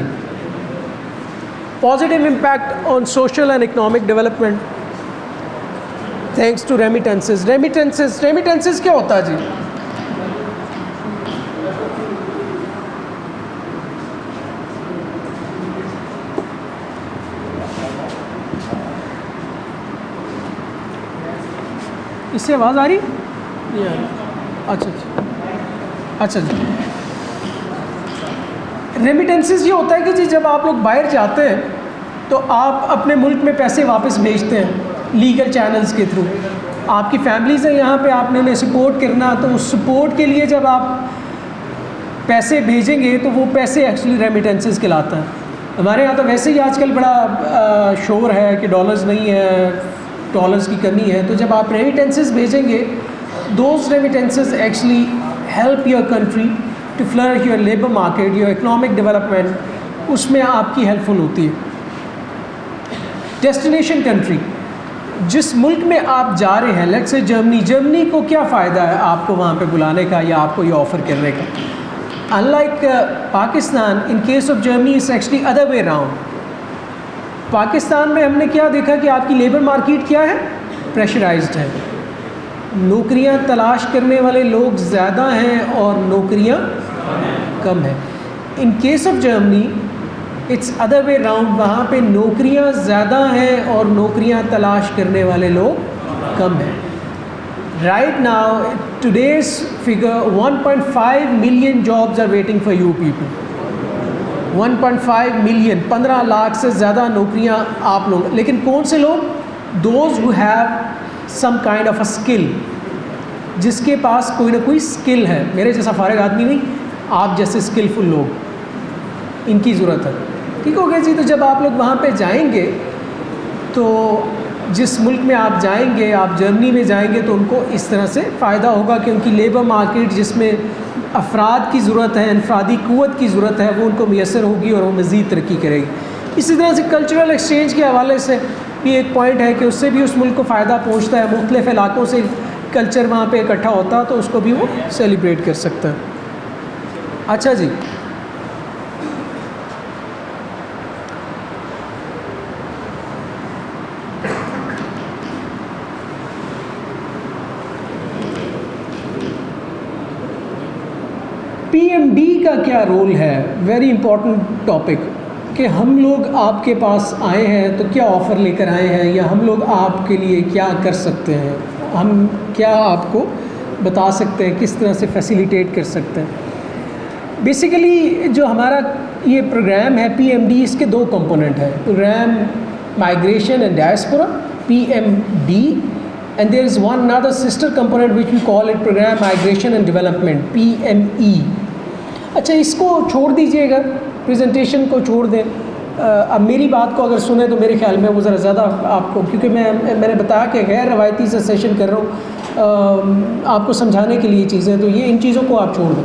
positive impact on social and economic development thanks to remittances. Remittances क्या होता है जी? इससे आवाज़ आ रही? अच्छा अच्छा जी। रेमिटेंसेस ये होता है कि जी जब आप लोग बाहर जाते हैं तो आप अपने मुल्क में पैसे वापस भेजते हैं लीगल चैनल्स के थ्रू। आपकी फैमिलीज़ हैं यहाँ पे, आपने उन्हें सपोर्ट करना, तो उस सपोर्ट के लिए जब आप पैसे भेजेंगे तो वो पैसे एक्चुअली रेमिटेंसेस कहलाता है। हमारे यहाँ तो वैसे ही आजकल बड़ा शोर है कि डॉलर्स नहीं है, डॉलर्स की कमी है। तो जब आप रेमिटेंसेस भेजेंगे, those remittances actually help your country to flourish your labour market, your economic development, उसमें आपकी हेल्पफुल होती है। डेस्टिनेशन कंट्री, जिस मुल्क में आप जा रहे हैं, लेट्स से जर्मनी को क्या फ़ायदा है आपको वहाँ पे बुलाने का या आपको ये ऑफ़र करने का? Unlike Pakistan, in case of Germany it's actually other way round. Pakistan में हमने क्या देखा कि आपकी लेबर मार्केट क्या है? प्रेशराइज्ड है। नौकरियां तलाश करने वाले लोग ज़्यादा हैं और नौकरियां कम हैं। In case of Germany it's other way round, वहाँ पे नौकरियां ज़्यादा हैं और नौकरियां तलाश करने वाले लोग कम हैं। Right now today's figure 1.5 million jobs are waiting for you people. 1.5 million, 15 lakh से ज़्यादा नौकरियां आप लोग, लेकिन कौन से लोग? Those who have some kind of a skill, जिसके पास कोई ना कोई स्किल है, मेरे जैसा फारिग आदमी नहीं, आप जैसे स्किलफुल लोग, इनकी ज़रूरत है। ठीक हो गया जी। तो जब आप लोग वहाँ पे जाएंगे तो जिस मुल्क में आप जाएंगे, आप जर्मनी में जाएंगे, तो उनको इस तरह से फ़ायदा होगा कि उनकी लेबर मार्केट जिसमें अफराद की ज़रूरत है, अनफरादी क़ुव्वत की ज़रूरत है, वो उनको मैसर होगी और वो मज़ीद तरक्की करेगी। इसी तरह से कल्चरल एक्सचेंज के हवाले से भी एक पॉइंट है कि उससे भी उस मुल्क को फ़ायदा पहुँचता है, मुख्तलिफ़ इलाक़ों से कल्चर वहाँ पे इकट्ठा होता है तो उसको भी वो सेलिब्रेट कर सकता है। अच्छा जी, PMD का क्या रोल है? वेरी इंपॉर्टेंट टॉपिक कि हम लोग आपके पास आए हैं तो क्या ऑफ़र लेकर आए हैं, या हम लोग आपके लिए क्या कर सकते हैं, हम क्या आपको बता सकते हैं, किस तरह से फैसिलिटेट कर सकते हैं। बेसिकली जो हमारा ये प्रोग्राम है PMD, इसके दो कंपोनेंट हैं। Programme migration and diaspora PMD, and there is one another sister component which we call it program migration and development PME। अच्छा, इसको छोड़ दीजिएगा, प्रेजेंटेशन को छोड़ दें। अब मेरी बात को अगर सुने तो मेरे ख्याल में वो ज़रा ज़्यादा आपको, क्योंकि मैंने बताया कि गैर रवायती से सेशन कर रहा हूँ आपको समझाने के लिए चीज़ें, तो ये इन चीज़ों को आप छोड़ दें।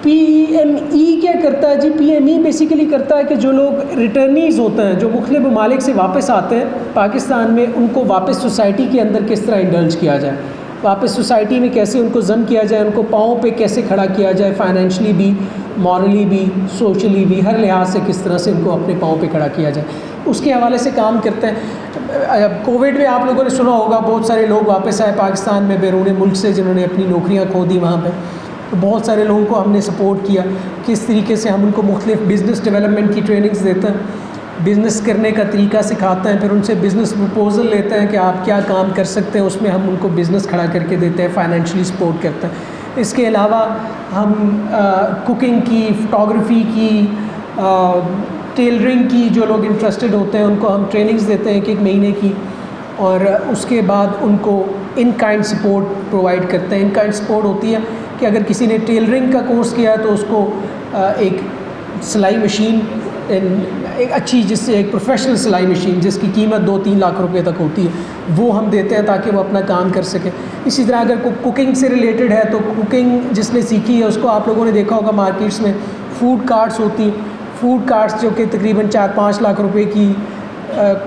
PME क्या करता है जी? PME बेसिकली करता है कि जो लोग रिटर्नीज़ होते हैं, जो मुख्तलिफ ममालिक से वापस आते हैं पाकिस्तान में, उनको वापस सोसाइटी के अंदर किस तरह इंडल्ज किया जाए, वापस सोसाइटी में कैसे उनको जम किया जाए, उनको पाँव पे कैसे खड़ा किया जाए, फाइनेंशली भी, मॉरली भी, सोशली भी, हर लिहाज से किस तरह से उनको अपने पाँव पे खड़ा किया जाए, उसके हवाले से काम करते हैं। कोविड में आप लोगों ने सुना होगा बहुत सारे लोग वापस आए पाकिस्तान में बैरून मुल्क से, जिन्होंने अपनी नौकरियाँ खो दी वहाँ पर। तो बहुत सारे लोगों को हमने सपोर्ट किया, किस तरीके से हम उनको मुख्तलिफ बिज़नेस डेवलपमेंट की ट्रेनिंग्स देते हैं, बिज़नेस करने का तरीका सिखाते हैं, फिर उनसे बिज़नेस प्रपोज़ल लेते हैं कि आप क्या काम कर सकते हैं, उसमें हम उनको बिज़नेस खड़ा करके देते हैं, फाइनेंशियली सपोर्ट करते हैं। इसके अलावा हम कुकिंग की, फ़ोटोग्राफ़ी की, टेलरिंग की, जो लोग इंटरेस्टेड होते हैं उनको हम ट्रेनिंग्स देते हैं 1 महीने की, और उसके बाद उनको इन काइंड सपोर्ट प्रोवाइड करते हैं। इन काइंड सपोर्ट होती है कि अगर किसी ने टेलरिंग का कोर्स किया है तो उसको एक सिलाई मशीन, एक अच्छी, जिससे एक प्रोफेशनल सिलाई मशीन जिसकी कीमत 2-3 लाख रुपए तक होती है, वो हम देते हैं ताकि वो अपना काम कर सके। इसी तरह अगर कुकिंग से रिलेटेड है तो कुकिंग जिसने सीखी है उसको, आप लोगों ने देखा होगा मार्केट्स में फूड कार्ट्स होती हैं, फूड कार्ट्स जो कि तकरीबन 4-5 लाख रुपए की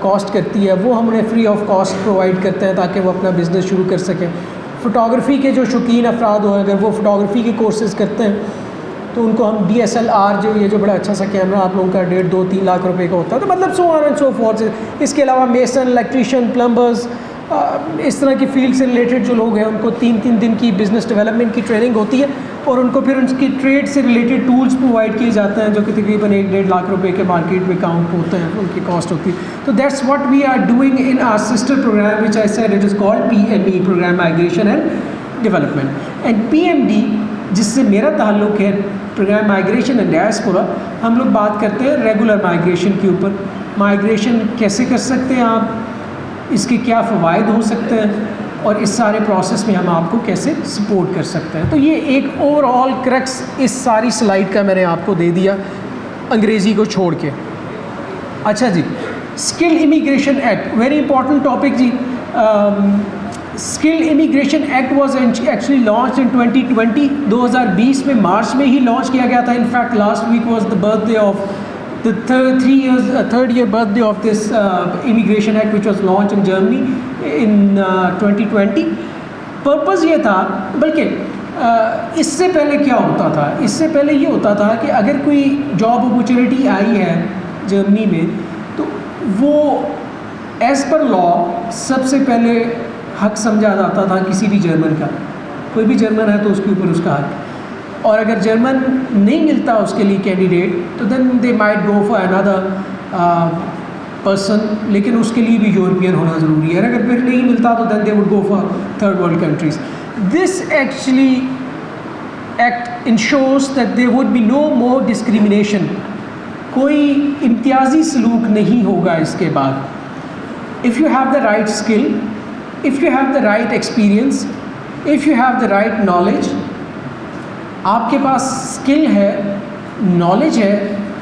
कॉस्ट करती है, वो हम उन्हें फ्री ऑफ कॉस्ट प्रोवाइड करते हैं ताकि वो अपना बिज़नेस शुरू कर सकें। फ़ोटोग्राफ़ी के जो शौकीन अफराद हो, अगर वो फ़ोटोग्राफ़ी के कोर्सेज़ करते हैं तो उनको हम DSLR, जो ये जो बड़ा अच्छा सा कैमरा आप लोगों का 1.5-2-3 लाख रुपए का होता है, तो मतलब सो ऑन एंड सो फोर्थ। इसके अलावा मेसन, इलेक्ट्रीशियन, प्लम्बर्स, इस तरह की फील्ड से रिलेटेड जो लोग हैं उनको 3-3 दिन की बिज़नेस डेवलपमेंट की ट्रेनिंग होती है, और उनको फिर उनकी ट्रेड से रिलेटेड टूल्स प्रोवाइड किए जाते हैं जो कि तकरीबन 1-1.5 लाख रुपए के मार्केट में काउंट होते हैं, उनकी कॉस्ट होती है। तो that's what we are doing in our sister programme which I said it is called PME, programme migration and development. And PMD जिससे मेरा ताल्लुक़ है, प्रोग्राम माइग्रेशन एंड डायस्पोरा, हम लोग बात करते हैं रेगुलर माइग्रेशन के ऊपर। माइग्रेशन कैसे कर सकते हैं आप, इसके क्या फ़वाइद हो सकते हैं, और इस सारे प्रोसेस में हम आपको कैसे सपोर्ट कर सकते हैं। तो ये एक ओवरऑल क्रक्स इस सारी स्लाइड का मैंने आपको दे दिया अंग्रेज़ी को छोड़ के। अच्छा जी, skill immigration act, very important topic जी। Skill immigration act was actually launch in 2020, 2020 में मार्च में ही लॉन्च किया गया था। In fact last week was the birthday of the third year birthday of this immigration act which was launched in Germany in 2020। Purpose ये था, बल्कि इससे पहले क्या होता था, इससे पहले ये होता था कि अगर कोई जॉब अपॉर्चुनिटी आई है जर्मनी में तो वो एज़ पर लॉ सबसे पहले हक समझा जाता था किसी भी जर्मन का। कोई भी जर्मन है तो उसके ऊपर उसका हक, और अगर जर्मन नहीं मिलता उसके लिए कैंडिडेट तो then they might go for another person, लेकिन उसके लिए भी यूरोपियन होना ज़रूरी है। अगर फिर नहीं मिलता तो then they would go for third world countries. This actually act ensures that there would be no more discrimination, कोई इम्तियाजी सलूक नहीं होगा इसके बाद। if you have the right skill, if you have the right experience, if you have the right knowledge, आपके पास skill है, knowledge है,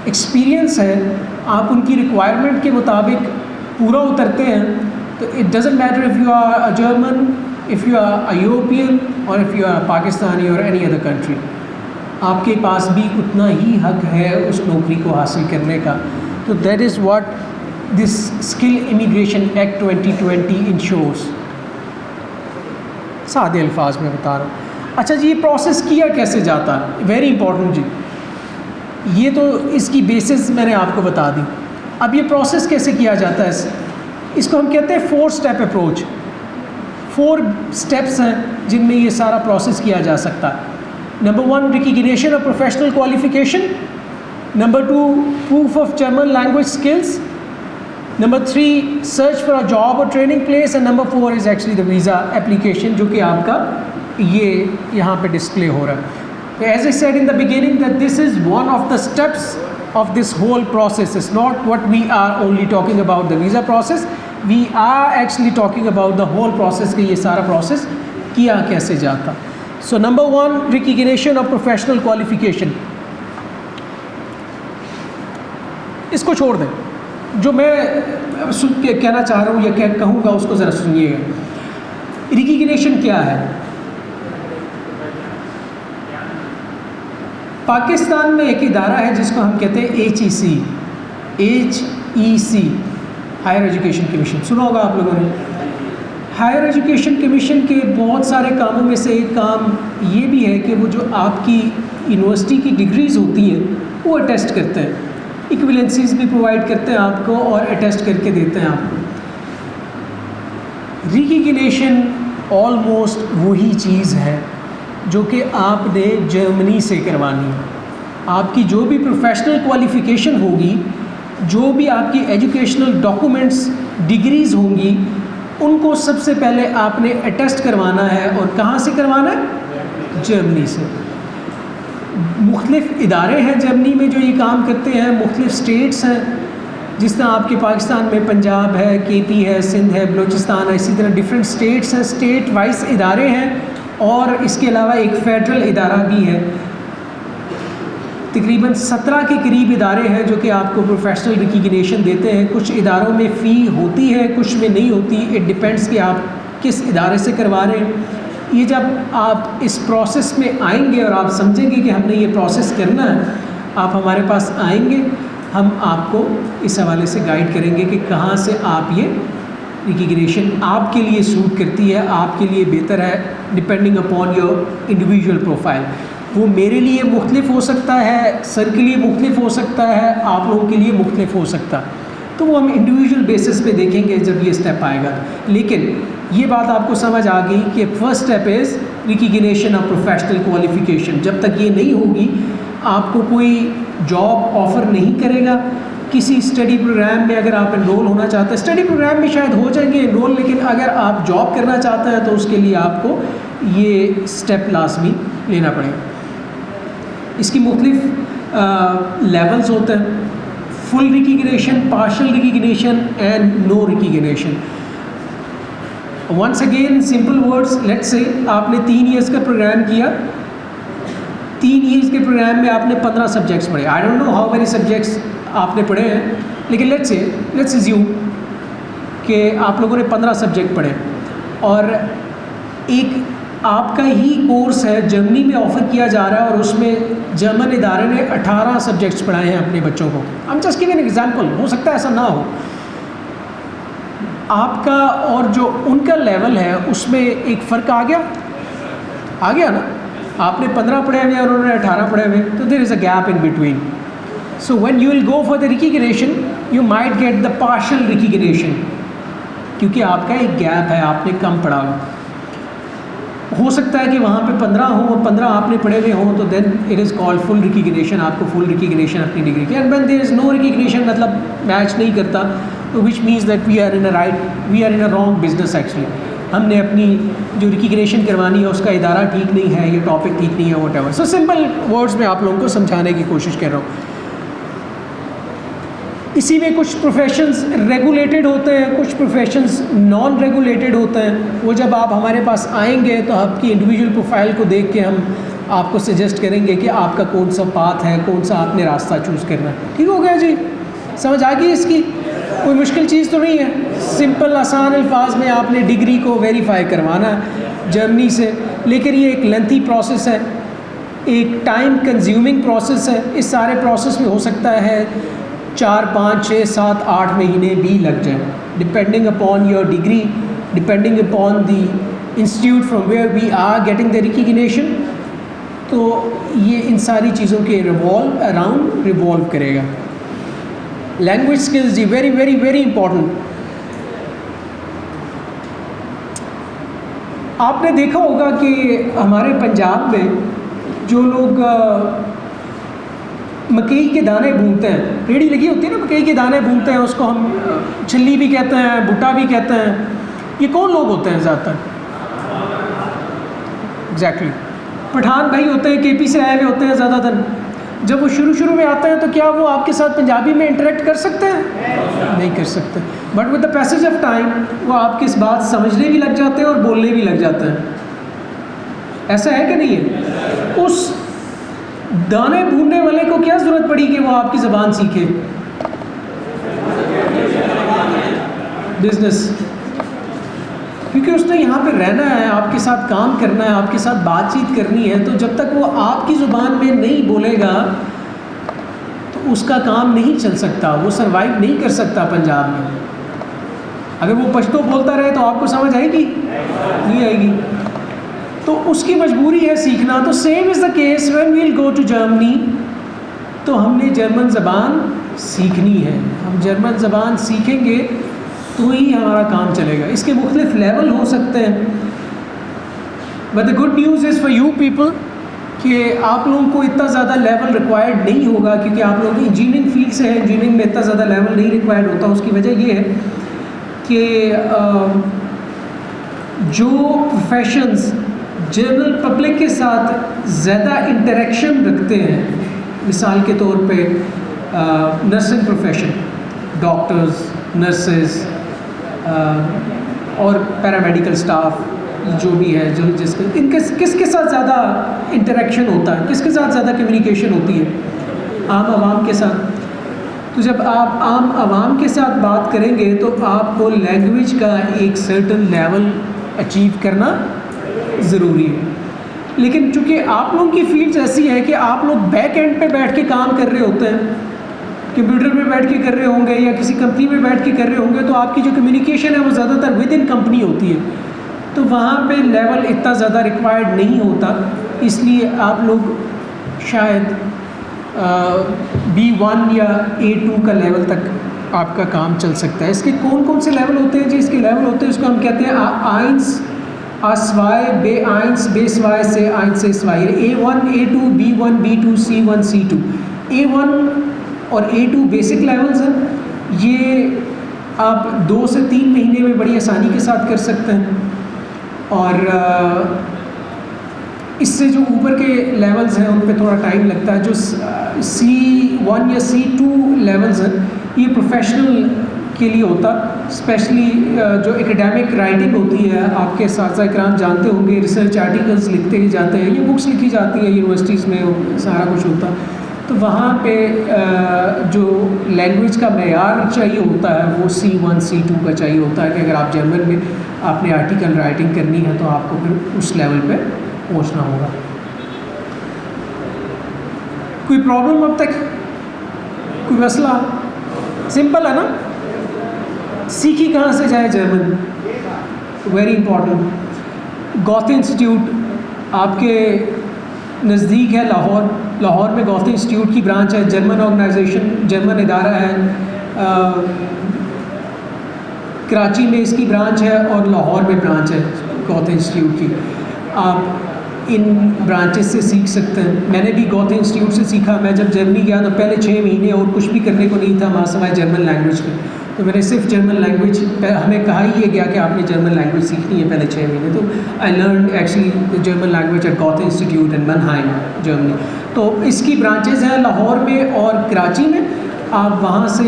एक्सपीरियंस है, आप उनकी रिक्वायरमेंट के मुताबिक पूरा उतरते हैं, तो it doesn't matter if you are a German, if you are a European और इफ़ यू आर पाकिस्तानी और एनी अदर कंट्री, आपके पास भी उतना ही हक है उस नौकरी को हासिल करने का. तो that is what this skill immigration act 2020 ensures. सादे अल्फाज में बता रहा हूँ. अच्छा जी, ये प्रोसेस किया कैसे जाता है, वेरी इंपॉर्टेंट जी. ये तो इसकी बेसिस मैंने आपको बता दी. अब ये प्रोसेस कैसे किया जाता है, इसको हम कहते हैं 4 स्टेप अप्रोच. 4 स्टेप्स हैं जिनमें ये सारा प्रोसेस किया जा सकता है. Number 1, recognition of professional qualification. Number 2, proof of German language skills. Number 3, search for a job और training place. And number 4 is actually the visa application, जो कि आपका ये यहाँ पे डिस्प्ले हो रहा है. As I said in the beginning that this is one of the steps of this whole process. It's not what we are only talking about the visa process. We are actually talking about the whole process कि ये सारा process किया कैसे जाता. So number 1, recognition of professional qualification. इसको छोड़ दें, जो मैं कहना चाह रहा हूँ या कहूँगा उसको ज़रा सुनिएगा. Recognition क्या है? पाकिस्तान में एक इदारा है जिसको हम कहते हैं HEC, हायर एजुकेशन कमीशन. सुना होगा आप लोगों ने. हायर एजुकेशन कमीशन के बहुत सारे कामों में से एक काम ये भी है कि वो जो आपकी यूनिवर्सिटी की डिग्रीज़ होती हैं वो अटेस्ट करते हैं, इक्विवेलेंसीज भी प्रोवाइड करते हैं आपको और अटेस्ट करके देते हैं आपको. रिकग्निशन ऑलमोस्ट वही चीज़ है जो कि आपने जर्मनी से करवानी है. आपकी जो भी प्रोफेशनल क्वालिफ़िकेशन होगी, जो भी आपकी एजुकेशनल डॉक्यूमेंट्स, डिग्रीज़ होंगी, उनको सबसे पहले आपने अटेस्ट करवाना है. और कहाँ से करवाना है? जर्मनी से. मुख्तलिफ इदारे हैं जर्मनी में जो ये काम करते हैं, मुख्तलिफ स्टेट्स हैं, जिस तरह आपके पाकिस्तान में पंजाब है, KP है, सिंध है, बलूचिस्तान है, इसी तरह डिफरेंट स्टेट्स हैं, स्टेट वाइज इदारे हैं. और इसके अलावा एक फेडरल इदारा भी है. तकरीबन 17 के करीब इदारे हैं जो कि आपको प्रोफेशनल रिकग्निशन देते हैं. कुछ इदारों में फ़ी होती है, कुछ में नहीं होती. इट डिपेंड्स कि आप किस इदारे से करवा रहे हैं. ये जब आप इस प्रोसेस में आएंगे और आप समझेंगे कि हमने ये प्रोसेस करना है, आप हमारे पास आएंगे, हम आपको इस हवाले से गाइड करेंगे कि कहाँ से आप ये रिकग्निशन आपके लिए सूट करती है, आपके लिए बेहतर है, depending upon your individual profile. वो मेरे लिए मुख्तलिफ हो सकता है, सर के लिए मुख्तलिफ हो सकता है, आप लोगों के लिए मुख्तलिफ हो सकता है. तो वो हम इंडिविजुअल बेसिस पे देखेंगे जब ये स्टेप आएगा. लेकिन ये बात आपको समझ आ गई कि first step is recognition of professional qualification. जब तक ये नहीं होगी, आपको कोई जॉब ऑफ़र नहीं करेगा. किसी स्टडी प्रोग्राम में अगर आप एनरोल होना चाहते हैं, स्टडी प्रोग्राम में शायद हो जाएंगे एनरोल, लेकिन अगर आप जॉब करना चाहते हैं तो उसके लिए आपको ये स्टेप लाजमी लेना पड़ेगा. इसकी मुख्तलिफ लेवल्स होते हैं: full recognition, partial recognition and no recognition. Once again in simple words, let's say आपने 3 ईयर्स का प्रोग्राम किया. 3 ईयर्स के प्रोग्राम में आपने 15 सब्जेक्ट्स पढ़े. I don't know how many subjects आपने पढ़े हैं, लेकिन लेट्स अज्यूम कि आप लोगों ने 15 सब्जेक्ट पढ़े और एक आपका ही कोर्स है जर्मनी में ऑफ़र किया जा रहा है और उसमें जर्मन इदारे ने 18 सब्जेक्ट्स पढ़ाए हैं अपने बच्चों को. I am just giving an example. हो सकता है ऐसा ना हो. आपका और जो उनका लेवल है उसमें एक फ़र्क आ गया ना. आपने 15 पढ़े हुए और उन्होंने 18 पढ़े हुए, तो there is a gap in between. So when you will go for the recognition, you might get the partial recognition, क्योंकि आपका एक गैप है, आपने कम पढ़ा हो सकता है कि वहाँ पे 15 हो और 15 आपने पढ़े हुए हों, तो then it is called full recognition. आपको फुल रिकग्निशन अपनी डिग्री की. And when there is no recognition, मतलब मैच नहीं करता, तो which means that we are in a wrong business. Actually हमने अपनी जो रिकग्निशन करवानी है उसका इदारा ठीक नहीं है, ये टॉपिक ठीक नहीं है, what ever. So simple words में आप लोगों को समझाने की कोशिश कर रहा हूँ. इसी में कुछ प्रोफेशंस रेगुलेटेड होते हैं, कुछ प्रोफेशंस नॉन रेगुलेटेड होते हैं। वो जब आप हमारे पास आएंगे तो आपकी इंडिविजुअल प्रोफाइल को देख के हम आपको सजेस्ट करेंगे कि आपका कौन सा पाथ है, कौन सा आपने रास्ता चूज़ करना है। ठीक हो गया जी, समझ आ गई इसकी? कोई मुश्किल चीज़ तो नहीं है, सिंपल आसान अल्फाज में आपने डिग्री को वेरीफाई करवाना है जर्मनी से। लेकिन ये एक लेंथी प्रोसेस है, एक टाइम कंज्यूमिंग प्रोसेस है। इस सारे प्रोसेस में हो सकता है 4, 5, 6, 7, 8 महीने भी लग जाए, depending upon your degree, depending upon the institute from where we are getting the recognition. तो ये इन सारी चीज़ों के रिवॉल्व करेगा। लैंग्वेज स्किल्स जी वेरी वेरी वेरी इंपॉर्टेंट। आपने देखा होगा कि हमारे पंजाब में जो लोग मकई के दाने भूनते हैं, रेडी लगी होती है ना, मकई के दाने भूनते हैं, उसको हम छिल्ली भी कहते हैं, भुट्टा भी कहते हैं। ये कौन लोग होते हैं ज़्यादातर? एग्जैक्टली पठान भाई होते हैं, केपी से आए हुए होते हैं ज़्यादातर। जब वो शुरू में आते हैं तो क्या वो आपके साथ पंजाबी में इंटरेक्ट कर सकते हैं? नहीं कर सकते। But with the passage of time वो आपकी इस बात समझने भी लग जाते हैं और बोलने भी लग जाते हैं। ऐसा है कि नहीं है? उस दाने भूनने वाले को क्या ज़रूरत पड़ी कि वो आपकी ज़बान सीखे? बिजनेस, क्योंकि उसने यहाँ पे रहना है, आपके साथ काम करना है, आपके साथ बातचीत करनी है। तो जब तक वो आपकी ज़ुबान में नहीं बोलेगा तो उसका काम नहीं चल सकता, वो सरवाइव नहीं कर सकता पंजाब में। अगर वो पश्तो बोलता रहे तो आपको समझ आएगी? नहीं आएगी। तो उसकी मजबूरी है सीखना। तो same is the case when we will go to Germany, तो हमने जर्मन ज़बान सीखनी है। हम जर्मन ज़बान सीखेंगे तो ही हमारा काम चलेगा। इसके मुख्तलिफ लेवल हो सकते हैं, but the good news is for you people कि आप लोगों को इतना ज़्यादा लेवल रिक्वायर्ड नहीं होगा, क्योंकि आप लोग इंजीनियरिंग फील्ड से हैं। इंजीनियरिंग में इतना ज़्यादा लेवल नहीं रिक्वायर्ड होता। उसकी वजह ये है कि जो प्रोफेशंस जनरल पब्लिक के साथ ज़्यादा इंटरेक्शन रखते हैं, मिसाल के तौर पे नर्सिंग प्रोफेशन, डॉक्टर्स, नर्सेस और पैरामेडिकल स्टाफ जो भी है, जो किसके साथ ज़्यादा इंटरेक्शन होता है, किसके साथ ज़्यादा कम्युनिकेशन होती है? आम आवाम के साथ। तो जब आप आम आवाम के साथ बात करेंगे तो आपको लैंग्वेज का एक सर्टन लेवल अचीव करना ज़रूरी है। लेकिन चूँकि आप लोगों की फील्ड्स ऐसी है कि आप लोग बैक एंड पे बैठ के काम कर रहे होते हैं, कंप्यूटर में बैठ के कर रहे होंगे या किसी कंपनी में बैठ के कर रहे होंगे, तो आपकी जो कम्युनिकेशन है वो ज़्यादातर विद इन कंपनी होती है। तो वहाँ पे लेवल इतना ज़्यादा रिक्वायर्ड नहीं होता, इसलिए आप लोग शायद B1 या A2 का लेवल तक आपका काम चल सकता है। इसके कौन कौन से लेवल होते हैं जी? इसके लेवल होते हैं, इसको हम कहते हैं A1, A2, B1, B2 से A1 से A2, A1, A2, B1, B2, C1, C2। A1 और A2 बेसिक लेवल्स हैं। ये आप 2 से 3 महीने में बड़ी आसानी के साथ कर सकते हैं। और इससे जो ऊपर के लेवल्स हैं उन पे थोड़ा टाइम लगता है। जो C1 या C2 लेवल्स हैं ये प्रोफेशनल के लिए होता, स्पेशली जो एकेडमिक राइटिंग होती है, आपके साथी कराम जानते होंगे, रिसर्च आर्टिकल्स लिखते ही जाते हैं, ये बुक्स लिखी जाती है यूनिवर्सिटीज़ में, सारा कुछ होता। तो वहाँ पे जो लैंग्वेज का मेयार चाहिए होता है वो C1 C2 का चाहिए होता है कि अगर आप जर्मन में आपने आर्टिकल राइटिंग करनी है तो आपको फिर उस लेवल पे पहुँचना होगा। कोई प्रॉब्लम अब तक? कोई मसला? सिंपल है ना? सीखी कहाँ से जाए German? Very important. Goethe Institute आपके नज़दीक है, लाहौर में गॉथे इंस्टीट्यूट की ब्रांच है, जर्मन ऑर्गेनाइजेशन, जर्मन इदारा है। कराची में इसकी ब्रांच है और लाहौर में ब्रांच है गॉथे इंस्टीट्यूट की। आप इन ब्रांचेस से सीख सकते हैं। मैंने भी गॉथे इंस्टीट्यूट से सीखा। मैं जब जर्मनी गया तो पहले 6 महीने और कुछ भी करने को नहीं था वहाँ सिवाय जर्मन लैंग्वेज के। तो मैंने सिर्फ जर्मन लैंग्वेज, हमें कहा ही ये गया कि आपने जर्मन लैंग्वेज सीखनी है पहले 6 महीने। तो I learn actually German language at Goethe Institute in Mannheim, Germany. तो इसकी ब्रांचेज़ हैं लाहौर में और कराची में। आप वहाँ से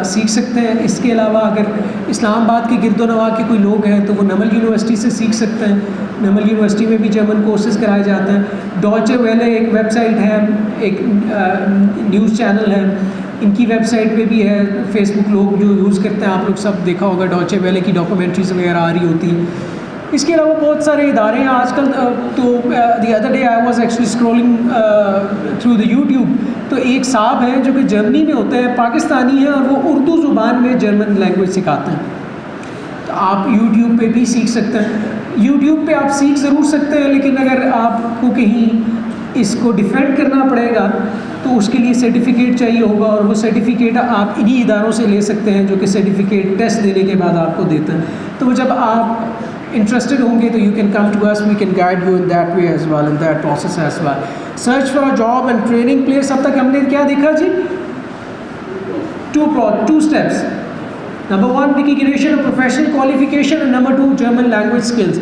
सीख सकते हैं। इसके अलावा अगर इस्लामाबाद के गिरदोनवा के कोई लोग हैं तो वो नमल यूनिवर्सिटी से सीख सकते हैं। नमल यूनिवर्सिटी में भी जर्मन कोर्सेज कराए जाते हैं। डॉल्चे वेले एक वेबसाइट है, एक न्यूज़ चैनल है, इनकी वेबसाइट पे भी है। फेसबुक लोग जो यूज़ करते हैं, आप लोग सब देखा होगा, डॉल्चे वेले की डॉक्यूमेंट्रीज वगैरह आ रही होती हैं। इसके अलावा बहुत सारे इदारे हैं आजकल। तो the other day I was actually scrolling through the YouTube, तो एक साहब हैं जो कि जर्मनी में होते हैं, पाकिस्तानी हैं, और वो उर्दू ज़ुबान में जर्मन लैंग्वेज सिखाते हैं। तो आप यूट्यूब पे भी सीख सकते हैं। यूट्यूब पे आप सीख ज़रूर सकते हैं, लेकिन अगर आपको कहीं इसको डिफेंड करना पड़ेगा तो उसके लिए सर्टिफिकेट चाहिए होगा, और वो सर्टिफिकेट आप इन्हीं इदारों से ले सकते हैं जो कि सर्टिफिकेट टेस्ट देने के बाद आपको देते हैं। तो जब आप interested होंगे तो you can come to us, we can guide you in that way as well, in that process as well. Search for a job and training place, अब तक हमने क्या देखा जी? Two steps. Number 1, recognition of professional qualification, and number 2, German language skills.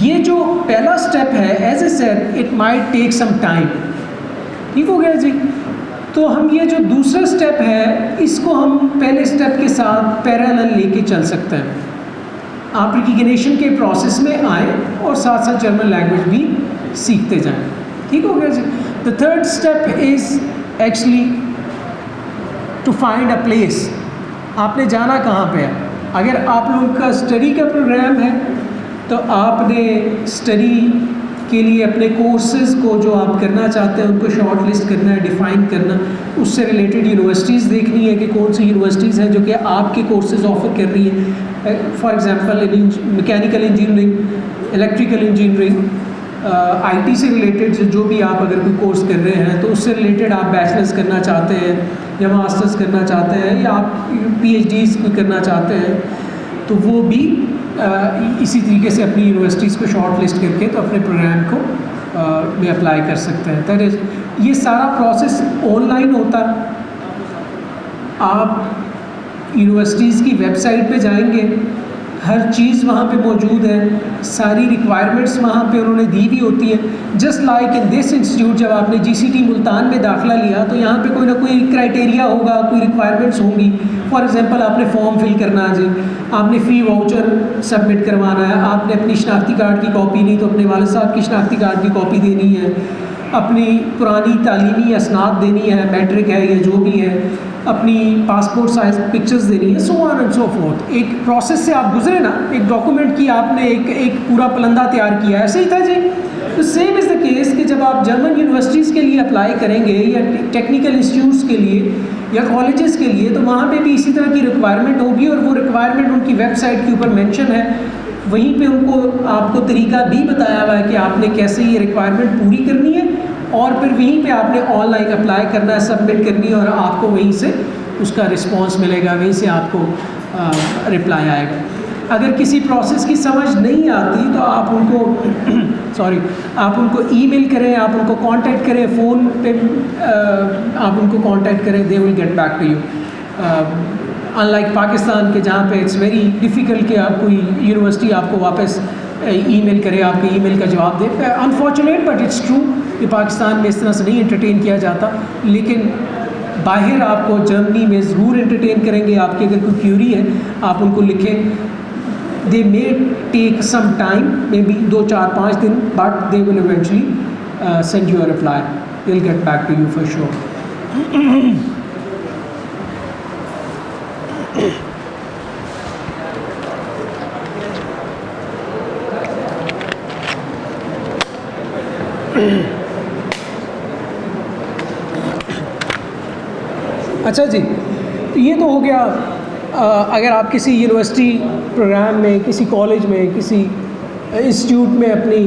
ये जो पहला step है, as I said, it might take some time. ठीक हो गया जी? तो हम ये जो दूसरा स्टेप है, इसको हम पहले स्टेप के साथ पैरेलल लेके चल सकते हैं। आप रिकग्निशन के प्रोसेस में आए और साथ साथ जर्मन लैंग्वेज भी सीखते जाएं। ठीक हो गया जी? The third step is actually to find a place. आपने जाना कहाँ पे है? अगर आप लोगों का स्टडी का प्रोग्राम है तो आपने स्टडी के लिए अपने कोर्सेज को जो आप करना चाहते हैं उनको शॉर्ट लिस्ट करना है, डिफ़ाइन करना, उससे रिलेटेड यूनिवर्सिटीज़ देखनी है कि कौन सी यूनिवर्सिटीज़ हैं जो कि आपके कोर्सेज ऑफर कर रही हैं। For example mechanical engineering, electrical engineering, IT से रिलेटेड जो भी आप अगर कोई कोर्स कर रहे हैं तो उससे रिलेटेड आप बैचलर्स करना चाहते हैं या मास्टर्स करना चाहते हैं या आप पीएचडीज़ कोई करना चाहते हैं, तो वो भी इसी तरीके से अपनी यूनिवर्सिटीज़ को शॉर्ट लिस्ट करके तो अपने प्रोग्राम को में अप्लाई कर सकते हैं। दैट इज़, ये सारा प्रोसेस ऑनलाइन होता है। आप यूनिवर्सिटीज़ की वेबसाइट पे जाएंगे, हर चीज़ वहाँ पे मौजूद है, सारी रिक्वायरमेंट्स वहाँ पे उन्होंने दी हुई होती है। Just like in this institute, जब आपने जीसीटी मुल्तान में दाखिला लिया तो यहाँ पे कोई ना कोई क्राइटेरिया होगा, कोई रिक्वायरमेंट्स होंगी। फॉर एग्जांपल आपने फॉर्म फिल करना है जी, आपने फ़ी वाउचर सबमिट करवाना है, आपने अपनी शनाख्ती कार्ड की कॉपी नहीं तो अपने वालिद साहब की शनाख्ती कार्ड की कॉपी देनी है, अपनी पुरानी तालीमी असनाद देनी है, मैट्रिक है या जो भी है, अपनी पासपोर्ट साइज पिक्चर्स देनी है, सो ऑन एंड सो फोर्थ। एक प्रोसेस से आप गुजरे ना, एक डॉक्यूमेंट की आपने एक पूरा पलंदा तैयार किया, ऐसे ही था जी। तो सेम इज़ द केस कि जब आप जर्मन यूनिवर्सिटीज़ के लिए अप्लाई करेंगे या टेक्निकल इंस्टीट्यूट्स के लिए या कॉलेजेस के लिए, तो वहाँ पे भी इसी तरह की रिक्वायरमेंट होगी और वो रिक्वायरमेंट उनकी वेबसाइट के ऊपर मेंशन है। वहीं पे उनको आपको तरीका भी बताया हुआ है कि आपने कैसे ये रिक्वायरमेंट पूरी करनी है, और फिर वहीं पे आपने ऑनलाइन अप्लाई करना है, सबमिट करनी है, और आपको वहीं से उसका रिस्पांस मिलेगा, वहीं से आपको रिप्लाई आएगा। अगर किसी प्रोसेस की समझ नहीं आती तो आप उनको आप उनको ईमेल करें, आप उनको कांटेक्ट करें, फ़ोन पे आप उनको कांटेक्ट करें, they will get back to you. Unlike Pakistan के जहाँ पे इट्स वेरी डिफ़िकल्ट कि आप कोई यूनिवर्सिटी आपको वापस ईमेल करे, आपके ईमेल का जवाब दे। अनफॉर्चुनेट बट इट्स ट्रू कि पाकिस्तान में इस तरह से नहीं एंटरटेन किया जाता, लेकिन बाहर आपको जर्मनी में ज़रूर एंटरटेन करेंगे। आपकी अगर कोई क्यूरी है आप उनको लिखें, they may take some time, maybe 2, 4, 5 दिन, but they will eventually send you a reply, they will get back to you for sure. अच्छा जी, तो ये तो हो गया अगर आप किसी यूनिवर्सिटी प्रोग्राम में, किसी कॉलेज में, किसी इंस्टीट्यूट में अपनी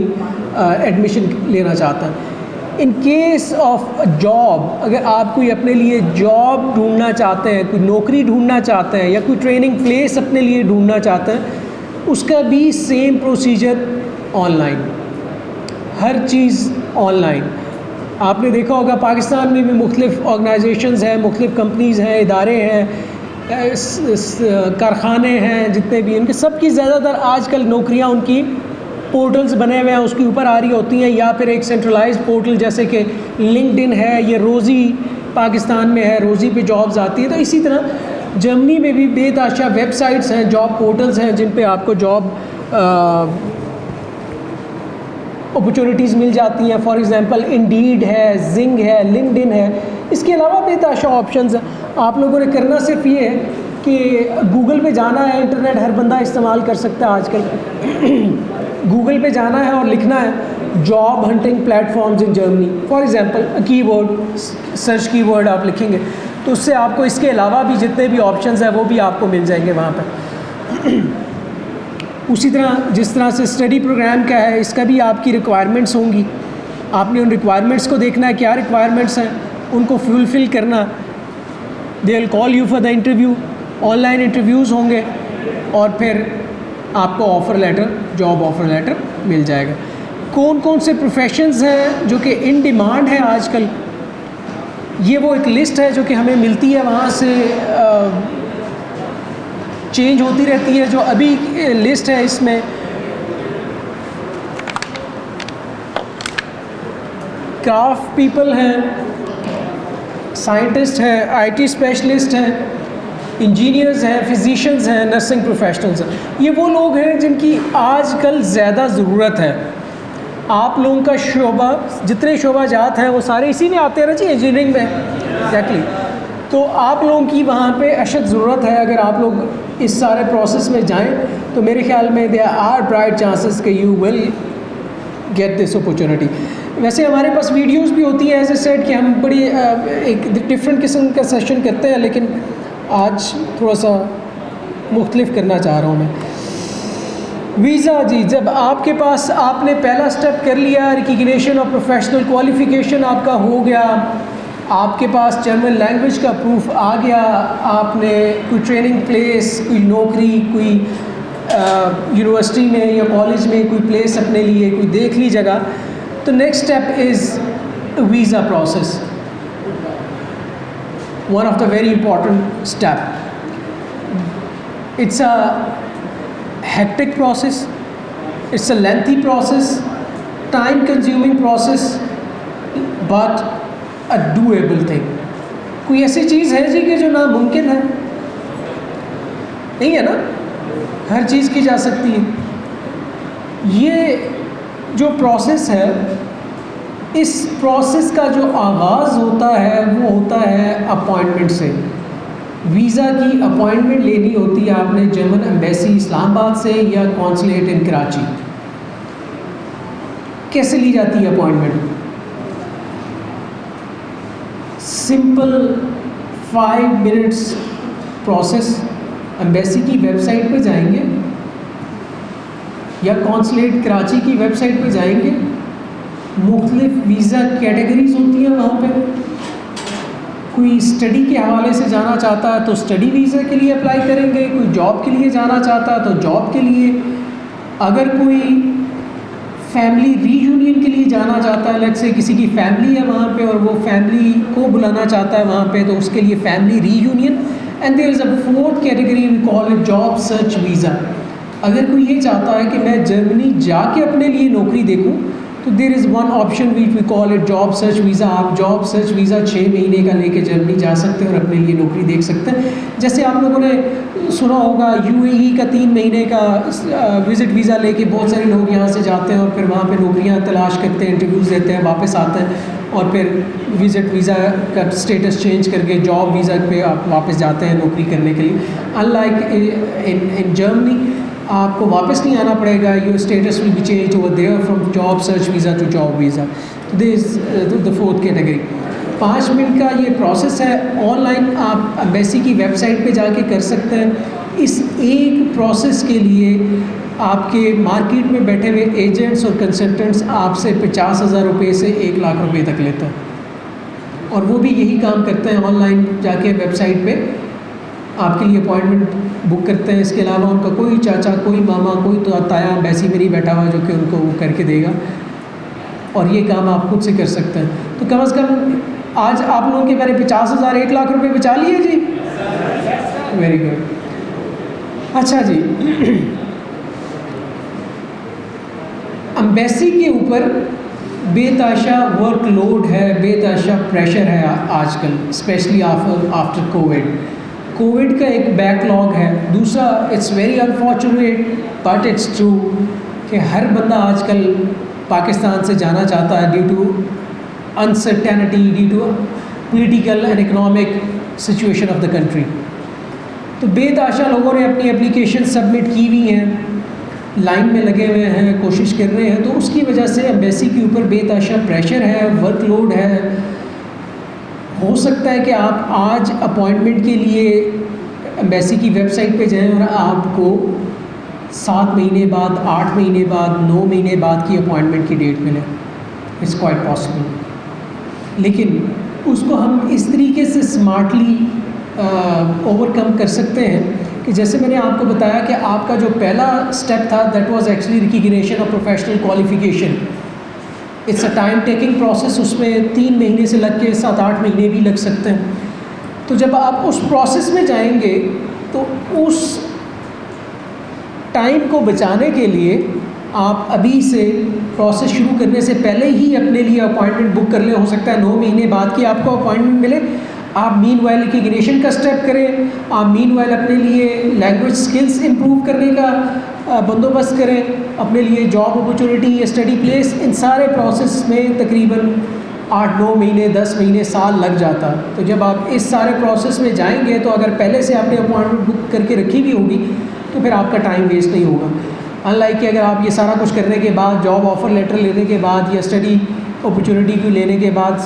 एडमिशन लेना चाहते हैं। इन केस ऑफ जॉब, अगर आप कोई अपने लिए जॉब ढूंढना चाहते हैं, कोई नौकरी ढूंढना चाहते हैं या कोई ट्रेनिंग प्लेस अपने लिए ढूंढना चाहते हैं, उसका भी सेम प्रोसीजर ऑनलाइन, हर चीज़ ऑनलाइन। आपने देखा होगा पाकिस्तान में भी मुख्तलिफ़ ऑर्गेनाइजेशंस हैं, मुख्तलिफ़ कंपनीज़ हैं, इदारे हैं, कारखाने हैं, जितने भी उनके सबकी ज़्यादातर आजकल नौकरियां उनकी पोर्टल्स बने हुए हैं उसके ऊपर आ रही होती हैं, या फिर एक सेंट्रलाइज्ड पोर्टल जैसे कि लिंक्डइन है, ये रोज़ी पाकिस्तान में है, रोज़ी पे जॉब्स आती है, तो इसी तरह जर्मनी में भी बेतहाशा वेबसाइट्स हैं, जॉब पोर्टल्स हैं जिन पे आपको जॉब अपॉर्चुनिटीज़ मिल जाती हैं। फॉर एग्जांपल इंडीड है, जिंग है, लिंक्डइन है, इसके अलावा बेतहाशा ऑप्शंस हैं। आप लोगों ने करना सिर्फ ये है कि गूगल पे जाना है, इंटरनेट हर बंदा इस्तेमाल कर सकता है आजकल। गूगल पे जाना है और लिखना है job hunting platforms in Germany. For example keyword search keyword आप लिखेंगे तो उससे आपको इसके अलावा भी जितने भी ऑप्शंस हैं वो भी आपको मिल जाएंगे वहाँ पर। उसी तरह जिस तरह से स्टडी प्रोग्राम का है, इसका भी आपकी रिक्वायरमेंट्स होंगी। आपने उन रिक्वायरमेंट्स को देखना है, क्या रिक्वायरमेंट्स हैं, उनको फुलफ़िल करना। They will call you for the interview, online interviews होंगे और फिर आपको offer letter, job offer letter मिल जाएगा। कौन कौन से प्रोफेशंस हैं जो कि इन डिमांड है आजकल, ये वो एक लिस्ट है जो कि हमें मिलती है, वहाँ से चेंज होती रहती है। जो अभी लिस्ट है इसमें क्राफ्ट पीपल हैं, साइंटिस्ट हैं, आईटी स्पेशलिस्ट हैं, इंजीनियर्स हैं, फिजिशियंस हैं, नर्सिंग प्रोफेशनल्स हैं। ये वो लोग हैं जिनकी आजकल ज़्यादा ज़रूरत है। आप लोगों का शोबा, जितने शोबा जात हैं वो सारे इसी में आते हैं ना जी, इंजीनियरिंग में। एग्जैक्टली। तो आप लोगों की वहाँ पे अशद ज़रूरत है। अगर आप लोग इस सारे प्रोसेस में जाएं तो मेरे ख्याल में देयर आर ब्राइट चांसेस कि you will get this opportunity. वैसे हमारे पास वीडियोस भी होती हैं, एज ए सेड कि हम बड़ी एक डिफरेंट किस्म का सेशन करते हैं, लेकिन आज थोड़ा सा मुख्तलिफ करना चाह रहा हूँ मैं। वीज़ा जी, जब आपके पास आपने पहला स्टेप कर लिया, रिकग्निशन ऑफ प्रोफेशनल क्वालिफ़िकेशन आपका हो गया, आपके पास जर्मन लैंग्वेज का प्रूफ आ गया, आपने कोई ट्रेनिंग प्लेस, कोई नौकरी, कोई यूनिवर्सिटी में या कॉलेज में कोई प्लेस अपने लिए कोई देख ली जगह, तो next step is visa process, one of the very important step. It's a hectic process, it's a lengthy process, time consuming process, but a doable thing। कोई ऐसी चीज़ है जी कि जो नामुमकिन है? नहीं है ना, हर चीज़ की जा सकती है। ये जो प्रोसेस है, इस प्रोसेस का जो आगाज़ होता है वो होता है अपॉइंटमेंट से। वीज़ा की अपॉइंटमेंट लेनी होती है आपने जर्मन एम्बेसी इस्लामाबाद से या कॉन्सुलेट इन कराची। कैसे ली जाती है appointment? Simple 5 minutes process. Embassy की वेबसाइट पे जाएंगे या कॉन्सुलेट कराची की वेबसाइट पे जाएंगे, मुख्तलिफ वीज़ा कैटेगरीज होती हैं वहाँ पे। कोई स्टडी के हवाले से जाना चाहता है तो स्टडी वीज़ा के लिए अप्लाई करेंगे, कोई जॉब के लिए जाना चाहता है तो जॉब के लिए, अगर कोई फैमिली रीयूनियन के लिए जाना चाहता है, लेट्स से किसी की फैमिली है वहाँ पे और वो फैमिली को बुलाना चाहता है वहाँ पे, तो उसके लिए family reunion. And there is a 4th category, we call it job search visa. अगर कोई ये चाहता है कि मैं जर्मनी जाके अपने लिए नौकरी देखूँ तो there is one option which we call it job search visa. आप जॉब सर्च वीज़ा 6 महीने का लेके जर्मनी जा सकते हैं और अपने लिए नौकरी देख सकते हैं। जैसे आप लोगों ने सुना होगा UAE का 3 महीने का विज़िट वीज़ा लेके बहुत सारे लोग यहाँ से जाते हैं और फिर वहाँ पे नौकरियाँ तलाश करते हैं, इंटरव्यूज़ देते हैं, वापस आते हैं और फिर विज़िट वीज़ा का स्टेटस चेंज करके जॉब वीज़ा पे आप वापस जाते हैं नौकरी करने के लिए। अनलाइक इन जर्मनी आपको वापस नहीं आना पड़ेगा, your status will be change over there from job search visa to job visa. तो this the 4th category. 5 minute का ये प्रोसेस है, ऑनलाइन आप एम्बेसी की वेबसाइट पे जाके कर सकते हैं। इस एक प्रोसेस के लिए आपके मार्केट में बैठे हुए एजेंट्स और कंसल्टेंट्स आपसे 50,000 रुपये से 1 लाख रुपये तक लेते हैं और वो भी यही काम करते हैं, ऑनलाइन जाके वेबसाइट पे आपके लिए अपॉइंटमेंट बुक करते हैं। इसके अलावा उनका कोई चाचा, कोई मामा, कोई तो ताया एम्बेसी में नहीं बैठा हुआ जो कि उनको वो करके देगा और ये काम आप खुद से कर सकते हैं। तो कम से कम आज आप लोगों के मैंने 50,000 1 लाख रुपए बचा लिए जी। Very good. अच्छा जी, एम्बेसी के ऊपर बेतहाशा वर्कलोड है, बेतहाशा प्रेशर है आजकल, स्पेशली आफ्टर कोविड का एक बैकलॉग है। दूसरा, it's very unfortunate but it's true कि हर बंदा आजकल पाकिस्तान से जाना चाहता है due to uncertainty, due to political and economic situation of the country. तो बेतहाशा लोगों ने अपनी एप्लीकेशन सबमिट की हुई हैं, लाइन में लगे हुए हैं, कोशिश कर रहे हैं। तो उसकी वजह से एम्बेसी के ऊपर बेतहाशा प्रेशर है, वर्कलोड है। हो सकता है कि आप आज अपॉइंटमेंट के लिए एम्बेसी की वेबसाइट पे जाएं और आपको 7 महीने बाद, 8 महीने बाद, 9 महीने बाद की अपॉइंटमेंट की डेट मिले। It's quite possible. लेकिन उसको हम इस तरीके से स्मार्टली ओवरकम कर सकते हैं कि जैसे मैंने आपको बताया कि आपका जो पहला स्टेप था that was actually recognition of professional qualification. It's a time taking process, उसमें 3 महीने से लग के 7-8 महीने भी लग सकते हैं। तो जब आप उस प्रोसेस में जाएंगे तो उस टाइम को बचाने के लिए आप अभी से प्रोसेस शुरू करने से पहले ही अपने लिए अपॉइंटमेंट बुक कर ले। हो सकता है 9 महीने बाद की आपको अपॉइंटमेंट मिले। आप मीनवाइल रिकग्निशन का स्टेप करें, आप मीनवाइल अपने लिए लैंग्वेज स्किल्स इंप्रूव करने का बंदोबस्त करें, अपने लिए जॉब अपॉर्चुनिटी या स्टडी प्लेस। इन सारे प्रोसेस में तकरीबन 8-9 महीने, 10 महीने, साल लग जाता। तो जब आप इस सारे प्रोसेस में जाएंगे तो अगर पहले से आपने अपॉइंटमेंट बुक करके रखी भी होगी तो फिर आपका टाइम वेस्ट नहीं होगा। अनलाइक कि अगर आप ये सारा कुछ करने के बाद, जॉब ऑफ़र लेटर लेने के बाद या स्टडी अपॉर्चुनिटी को लेने के बाद,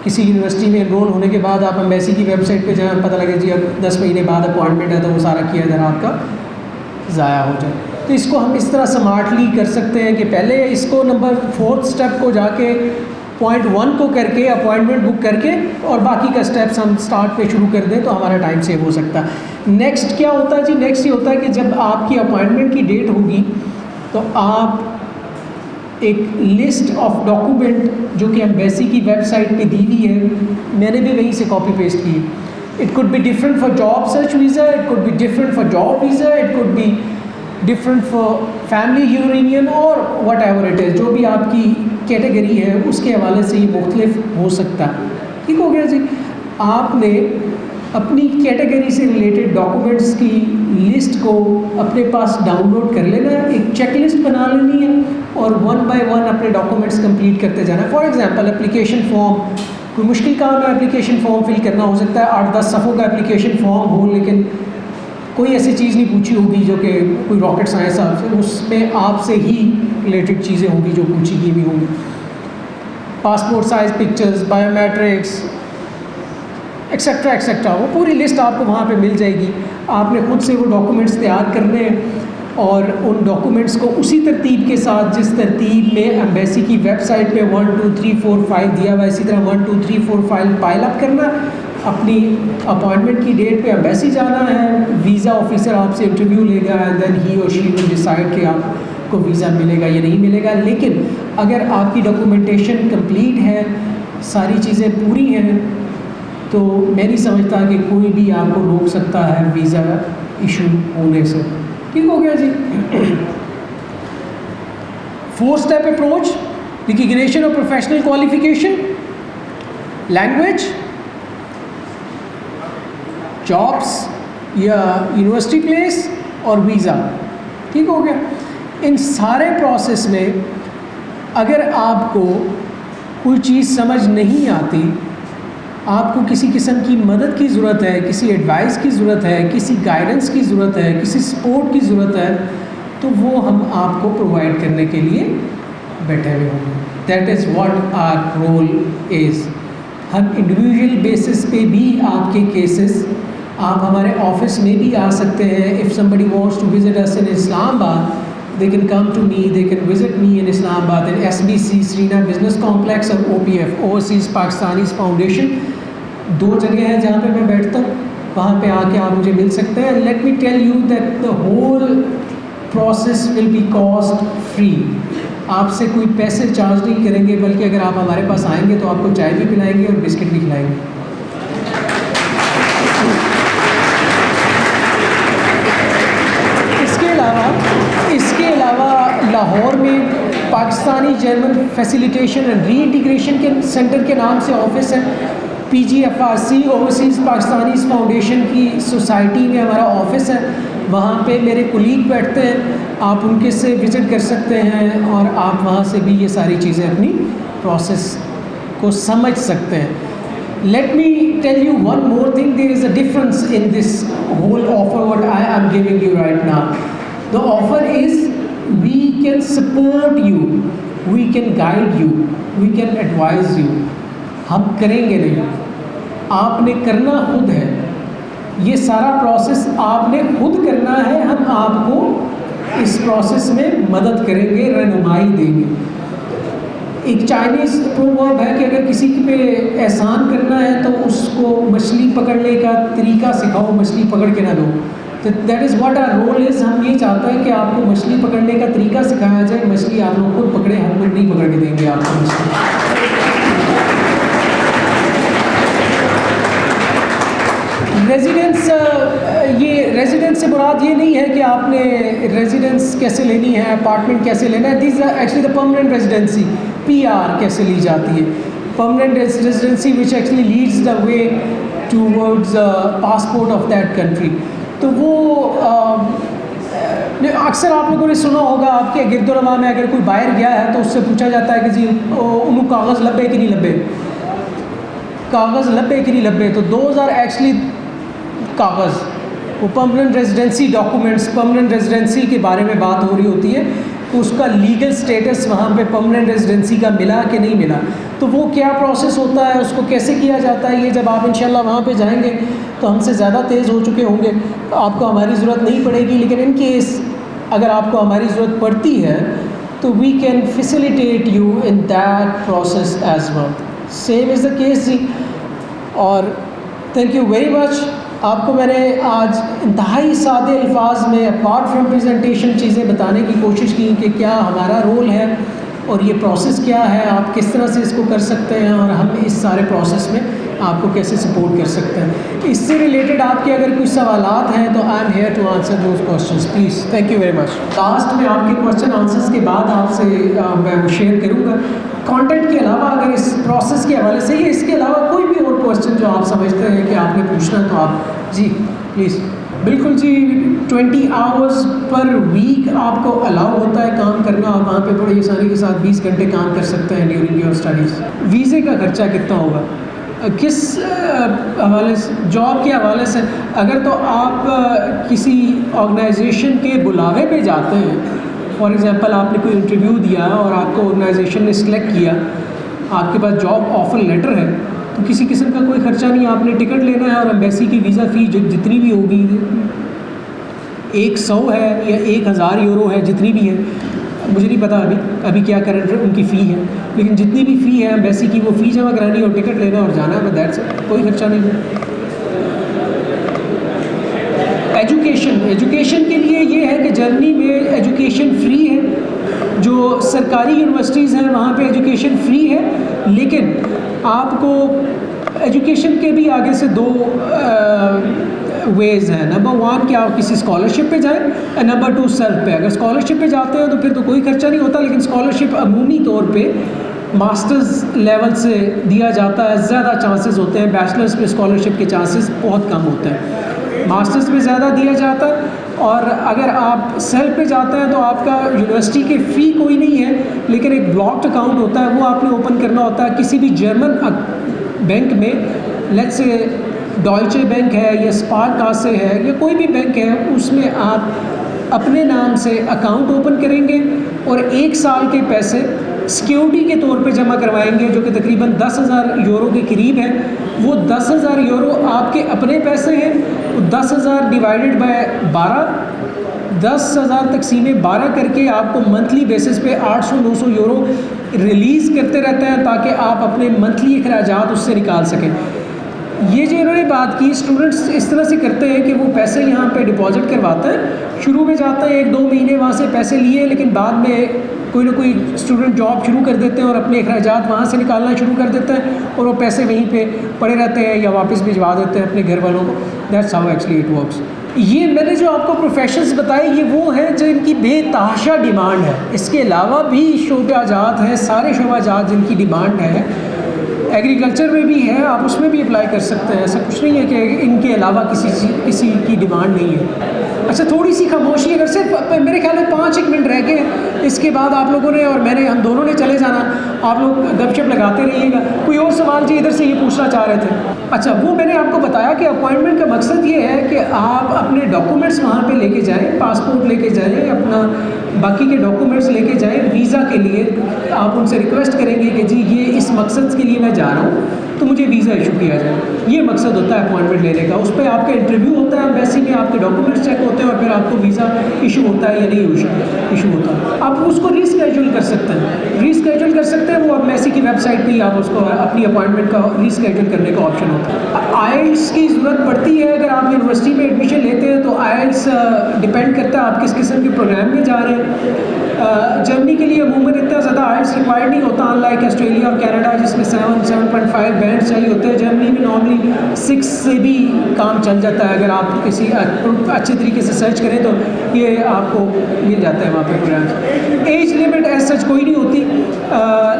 किसी यूनिवर्सिटी में एनरोल होने के बाद आप एम्बेसी की वेबसाइट पे जाएं, पता लगे जी अब 10 महीने बाद अपॉइंटमेंट है, तो वो सारा किया इधर आपका ज़ाया हो जाए। तो इसको हम इस तरह स्मार्टली कर सकते हैं कि पहले इसको नंबर 4th स्टेप को जाके पॉइंट 1 को करके अपॉइंटमेंट बुक करके और बाकी का स्टेप्स हम स्टार्ट पे शुरू कर दें तो हमारा टाइम सेव हो सकता है। नेक्स्ट क्या होता है जी? नेक्स्ट ये होता है कि जब आपकी अपॉइंटमेंट की डेट होगी तो आप एक लिस्ट ऑफ डॉक्यूमेंट जो कि एम्बेसी की वेबसाइट पे दी हुई है, मैंने भी वहीं से कॉपी पेस्ट की। It could be different for job search visa, it could be different for job visa, it could be different for family union और वट एवर इट इज़। जो भी आपकी कैटेगरी है उसके हवाले से ये मुख्तलिफ हो सकता है। ठीक हो गया जी। आपने अपनी कैटेगरी से रिलेटेड डॉक्यूमेंट्स की लिस्ट को अपने पास डाउनलोड कर लेना है, एक चेकलिस्ट बना लेनी है और 1 बाय 1 अपने डॉक्यूमेंट्स कंप्लीट करते जाना है। फॉर एग्जांपल एप्लीकेशन फॉर्म, कोई मुश्किल काम है एप्लीकेशन फॉर्म फिल करना, हो सकता है 8-10 सफ़ों का एप्लीकेशन फॉर्म हो, लेकिन कोई ऐसी चीज़ नहीं पूछी होगी जो कि कोई रॉकेट साइंस आपसे, उसमें आपसे ही रिलेटेड चीज़ें होंगी जो पूछी गई भी होंगी। Passport size pictures, biometrics etcetera etcetera, वो पूरी लिस्ट आपको वहाँ पे मिल जाएगी। आपने खुद से वो डॉक्यूमेंट्स तैयार करने हैं और उन डॉक्यूमेंट्स को उसी तरतीब के साथ जिस तरतीब में एम्बेसी की वेबसाइट पे 1 2 3 4 5 दिया हुआ, इसी तरह 1 2 3 4 5 पाइल अप करना। अपनी अपॉइंटमेंट की डेट पे एम्बेसी जाना है, वीज़ा ऑफिसर आपसे इंटरव्यू लेगा एंड देन ही और शी विल डिसाइड कि आपको वीज़ा मिलेगा या नहीं मिलेगा। लेकिन अगर आपकी डॉक्यूमेंटेशन कंप्लीट है, सारी चीज़ें पूरी हैं, तो मैं नहीं समझता कि कोई भी आपको रोक सकता है वीज़ा इशू होने से। ठीक हो गया जी। 4th step approach, recognition of professional qualification, language, jobs या यूनिवर्सिटी प्लेस और वीज़ा। ठीक हो गया। इन सारे प्रोसेस में अगर आपको कोई चीज़ समझ नहीं आती, आपको किसी किस्म की मदद की ज़रूरत है, किसी एडवाइस की ज़रूरत है, किसी गाइडेंस की ज़रूरत है, किसी सपोर्ट की ज़रूरत है, तो वो हम आपको प्रोवाइड करने के लिए बैठे हुए होंगे। That is what our role is. हम इंडिविजुअल बेसिस पे भी आपके केसेस, आप हमारे ऑफिस में भी आ सकते हैं। If somebody wants to visit us in Islamabad, they can come to me, they can visit me in Islamabad in SBC Serena Business Complex और OPF Overseas Pakistanis Foundation। 2 जगह हैं जहाँ पे मैं बैठता हूँ, वहाँ पे आके आप मुझे मिल सकते हैं। Let me tell you that the whole process will be cost free. आपसे कोई पैसे चार्ज नहीं करेंगे, बल्कि अगर आप हमारे पास आएंगे तो आपको चाय भी पिलाएंगे और बिस्किट भी खिलाएंगे। इसके अलावा लाहौर में Pakistani German facilitation and re integration के सेंटर के नाम से ऑफिस है। PGFRC ओवरसीज़ पाकिस्तानीज़ फाउंडेशन की सोसाइटी में हमारा ऑफिस है। वहाँ पे मेरे कुलीग बैठते हैं, आप उनके से विज़िट कर सकते हैं और आप वहाँ से भी ये सारी चीज़ें अपनी प्रोसेस को समझ सकते हैं। Let me tell you one more thing. There is a difference in this whole offer what I am giving you right now. The offer is we can support you, we can guide you, we can advise you. हम करेंगे नहीं, आपने करना खुद है। ये सारा process आपने खुद करना है, हम आपको इस प्रोसेस में मदद करेंगे, रहनुमाई देंगे। एक चाइनीज़ प्रोवर्ब है कि अगर किसी पे एहसान करना है तो उसको मछली पकड़ने का तरीका सिखाओ, मछली पकड़ के ना दो। तो that is what our role is. हम ये चाहते हैं कि आपको मछली पकड़ने का तरीका सिखाया जाए, मछली आप लोग खुद पकड़े, हम लोग नहीं पकड़ के देंगे आपको मछली। रेजिडेंस, ये रेजिडेंस से मुराद ये नहीं है कि आपने रेजिडेंस कैसे लेनी है, अपार्टमेंट कैसे लेना है। This are actually the permanent residency, PR कैसे ली जाती है। Permanent residency which actually leads the way towards passport of that country. तो वो अक्सर आप लोगों ने सुना होगा, आपके गिरदोरमा में अगर कोई बाहर गया है तो उससे पूछा जाता है कि जी उन्होंने कागज़ लब्बे कि नहीं लब्बे, कागज़ लब्बे कि नहीं लब्बे। तो 2000 एक्चुअली कागज़, वो permanent residency documents, permanent residency के बारे में बात हो रही होती है, तो उसका लीगल स्टेटस वहाँ पे परमानेंट रेजिडेंसी का मिला कि नहीं मिला, तो वो क्या प्रोसेस होता है, उसको कैसे किया जाता है, ये जब आप इंशाल्लाह वहाँ पे जाएंगे तो हमसे ज़्यादा तेज़ हो चुके होंगे, तो आपको हमारी ज़रूरत नहीं पड़ेगी। लेकिन इन केस अगर आपको हमारी ज़रूरत पड़ती है तो we can facilitate you in that process as well. Same is the case जी। और थैंक यू वेरी मच। आपको मैंने आज इंतहाई सादे अल्फाज में अपार्ट फ्रॉम प्रेजेंटेशन चीज़ें बताने की कोशिश की कि क्या हमारा रोल है और ये प्रोसेस क्या है, आप किस तरह से इसको कर सकते हैं और हम इस सारे प्रोसेस में आपको कैसे सपोर्ट कर सकते हैं। इससे रिलेटेड आपके अगर कुछ सवालात हैं तो I am here to answer those questions please. Thank you very much. Last में आपके क्वेश्चन आंसर्स के बाद आपसे मैं शेयर करूँगा कंटेंट के अलावा, अगर इस प्रोसेस के हवाले से, इसके अलावा कोई भी और क्वेश्चन जो आप समझते हैं कि आपने पूछना तो आप जी प्लीज़। बिल्कुल जी, 20 आवर्स पर वीक आपको अलाउ होता है काम करना, आप वहाँ पे बड़ी आसानी के साथ 20 घंटे काम कर सकते हैं ड्यूरिंग योर स्टडीज़। वीज़े का खर्चा कितना होगा, किस हवाले से, जॉब के हवाले से, अगर तो आप किसी ऑर्गेनाइजेशन के बुलावे पे जाते हैं, फॉर एग्ज़ाम्पल आपने कोई इंटरव्यू दिया और आपको ऑर्गेनाइजेशन ने सिलेक्ट किया, आपके पास जॉब ऑफर लेटर है, तो किसी किस्म का कोई ख़र्चा नहीं, आपने टिकट लेना है और एम्बेसी की वीज़ा फ़ी जितनी भी होगी, 100 है या 1000 यूरो है, जितनी भी है, मुझे नहीं पता अभी क्या करंट उनकी फ़ी है, लेकिन जितनी भी फ़ी है एम्बेसी की, वो फ़ी जमा करानी और टिकट लेना और जाना है, दैट्स इट, कोई खर्चा नहीं है। एजुकेशन के लिए ये है कि जर्मनी में एजुकेशन फ्री है, जो सरकारी यूनिवर्सिटीज़ हैं वहाँ पे एजुकेशन फ्री है, लेकिन आपको एजुकेशन के भी आगे से 2 वेज़ हैं। नंबर 1 कि आप किसी स्कॉलरशिप पे जाएं, और नंबर 2 सेल्फ पे। अगर स्कॉलरशिप पे जाते हैं तो फिर तो कोई खर्चा नहीं होता, लेकिन स्कॉलरशिप अमूमी तौर पे मास्टर्स लेवल से दिया जाता है, ज़्यादा चांसेस होते हैं, बैचलर्स पे स्कॉलरशिप के चांसेस बहुत कम होते हैं, मास्टर्स पे ज़्यादा दिया जाता है। और अगर आप सेल्फ पे जाते हैं तो आपका यूनिवर्सिटी की फ़ी कोई नहीं है, लेकिन एक ब्लॉक्ड अकाउंट होता है, वो आपने ओपन करना होता है किसी भी जर्मन बैंक में, लेट्स से डॉल्चे बैंक है या स्पारकासे है या कोई भी बैंक है, उसमें आप अपने नाम से अकाउंट ओपन करेंगे और 1 साल के पैसे सिक्योरिटी के तौर पे जमा करवाएंगे, जो कि तकरीबन 10,000 यूरो के करीब है। वो 10,000 यूरो आपके अपने पैसे हैं, 10,000 डिवाइडेड बाय 12, 10,000 तकसीम 12 करके आपको मंथली बेसिस पे 800-900 यूरो रिलीज़ करते रहते हैं, ताकि आप अपने मंथली अखराजात उससे निकाल सकें। ये जो इन्होंने बात की, स्टूडेंट्स इस तरह से करते हैं कि वो पैसे यहाँ पे डिपॉजिट करवाते हैं, शुरू में जाते हैं 1-2 महीने वहाँ से पैसे लिए, लेकिन बाद में कोई ना कोई स्टूडेंट जॉब शुरू कर देते हैं और अपने अखराजात वहाँ से निकालना शुरू कर देते हैं और वो पैसे वहीं पे पड़े रहते हैं या वापस भिजवा देते हैं अपने घर वालों को। That's how actually it works. ये मैंने जो आपको प्रोफेशंस बताए ये वो हैं जो इनकी बेतहाशा डिमांड है। इसके अलावा भी शोबाजात हैं, सारे शोबाजात जिनकी डिमांड है। एग्रीकल्चर में भी है, आप उसमें भी अप्लाई कर सकते हैं। ऐसा कुछ नहीं है कि इनके अलावा किसी की डिमांड नहीं है। अच्छा, थोड़ी सी खामोशी, अगर सिर्फ मेरे ख्याल में 5-1 मिनट रह गए, इसके बाद आप लोगों ने और हम दोनों ने चले जाना। आप लोग गपशप लगाते रहिएगा। कोई और सवाल जी इधर से ये पूछना चाह रहे थे? अच्छा, वो मैंने आपको बताया कि अपॉइंटमेंट का मकसद ये है कि आप अपने डॉक्यूमेंट्स वहाँ पे लेके जाएं, पासपोर्ट लेके जाएं, अपना बाकी के डॉक्यूमेंट्स लेके जाएं। वीज़ा के लिए आप उनसे रिक्वेस्ट करेंगे कि जी ये इस मकसद के लिए मैं जा रहा हूँ, तो मुझे वीज़ा इशू किया जाए। ये मकसद होता है अपॉइंटमेंट लेने का। उस पर आपका इंटरव्यू होता है एम्बेसी में, आपके डॉक्यूमेंट्स चेक होते हैं और फिर आपको वीज़ा इशू होता है या नहीं इशू होता है। आप उसको रीस्केड्यूल कर सकते हैं, रीस्केड्यूल कर सकते हैं। वो एम्बेसी की वेबसाइट पे ही आप उसको अपनी अपॉइंटमेंट का रीस्केड्यूल करने का ऑप्शन होता है। आईएलटीएस की ज़रूरत पड़ती है अगर आप यूनिवर्सिटी में एडमिशन लेते हैं, तो आईएलटीएस डिपेंड करता है आप किस किस्म के प्रोग्राम में जा रहे हैं। जर्मनी के लिए अमूमन इतना ज़्यादा आईएलटीएस रिक्वायर्ड नहीं होता, अनलाइक ऑस्ट्रेलिया और कनाडा जिसमें 7.5 बैंड चाहिए होते हैं। जर्मनी में नॉर्मली 6 से भी काम चल जाता है। अगर आप किसी अच्छे तरीके से सर्च करें तो ये आपको मिल जाता है वहाँ पे programme. Age limit as such कोई नहीं होती,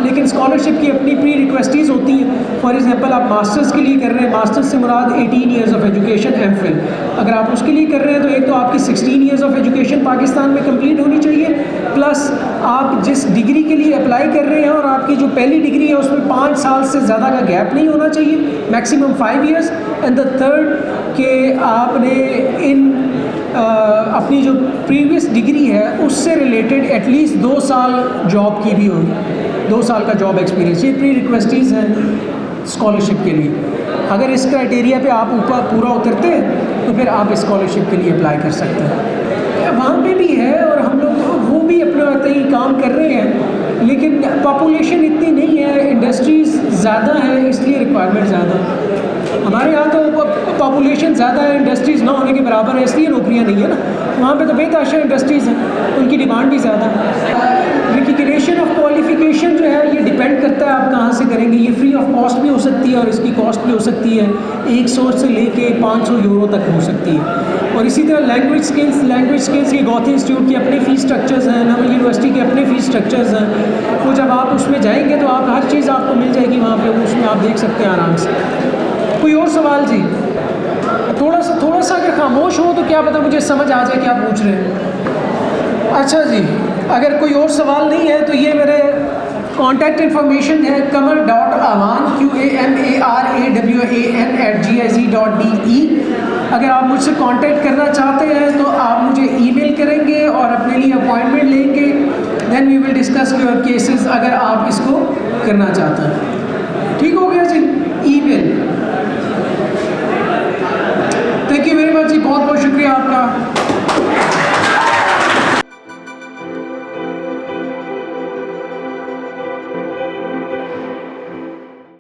लेकिन स्कॉलरशिप की अपनी प्री रिक्वेस्टीज़ होती हैं। फॉर एग्जांपल आप मास्टर्स के लिए कर रहे हैं, मास्टर्स से मुराद 18 ईयर्स ऑफ एजुकेशन एमफिल। अगर आप उसके लिए कर रहे हैं तो एक तो आपकी 16 ईयर्स ऑफ एजुकेशन पाकिस्तान में कंप्लीट होनी चाहिए, प्लस आप जिस डिग्री के लिए अप्लाई कर रहे हैं और आपकी जो पहली डिग्री है उसमें 5 साल से ज़्यादा का गैप नहीं होना चाहिए, maximum 5 years. And the third कि आपने अपनी जो प्रीवियस डिग्री है उससे रिलेटेड एटलीस्ट 2 साल जॉब की भी होगी, 2 साल का जॉब एक्सपीरियंस। ये प्री रिक्वेस्टीज़ हैं स्कॉलरशिप के लिए। अगर इस क्राइटेरिया पे आप ऊपर पूरा उतरते हैं तो फिर आप स्कॉलरशिप के लिए अप्लाई कर सकते हैं। वहाँ पे भी है और हम लोग वो भी अपने वक्त ही काम कर रहे हैं, लेकिन पॉपुलेशन इतनी नहीं है, इंडस्ट्रीज़ ज़्यादा है इसलिए रिक्वायरमेंट ज़्यादा है। हमारे यहाँ तो पॉपुलेशन ज़्यादा है, इंडस्ट्रीज़ ना होने के बराबर है, इसलिए नौकरियाँ नहीं है ना। वहाँ पे तो बेतहाशा इंडस्ट्रीज़ हैं, उनकी डिमांड भी ज़्यादा है। रिकग्निशन ऑफ क्वालिफिकेशन जो है ये डिपेंड करता है आप कहाँ से करेंगे। ये फ्री ऑफ कॉस्ट भी हो सकती है और इसकी कॉस्ट भी हो सकती है 100 से लेके 500 यूरो तक हो सकती है। और इसी तरह लैंग्वेज स्किल्स ये गौथी इंस्टीट्यूट की अपने फ़ीस स्ट्रक्चर्स हैं, नवी यूनिवर्सिटी के अपने फ़ीस स्ट्रक्चर्स हैं। वो जब आप उसमें जाएंगे तो आप हर चीज़ आपको मिल जाएगी वहाँ पे, उसमें आप देख सकते हैं आराम से। कोई और सवाल जी? थोड़ा सा अगर खामोश हो तो क्या पता मुझे समझ आ जाए क्या पूछ रहे हैं। अच्छा जी, अगर कोई और सवाल नहीं है तो ये मेरे कॉन्टैक्ट इन्फॉर्मेशन है qamar.awan QAMARAWAN@giz.de। अगर आप मुझसे कांटेक्ट करना चाहते हैं तो आप मुझे ईमेल करेंगे और अपने लिए अपॉइंटमेंट लेंगे, then we will discuss your cases अगर आप इसको करना चाहते हैं। ठीक हो गया जी? Email. Thank you very much जी, बहुत बहुत शुक्रिया आपका।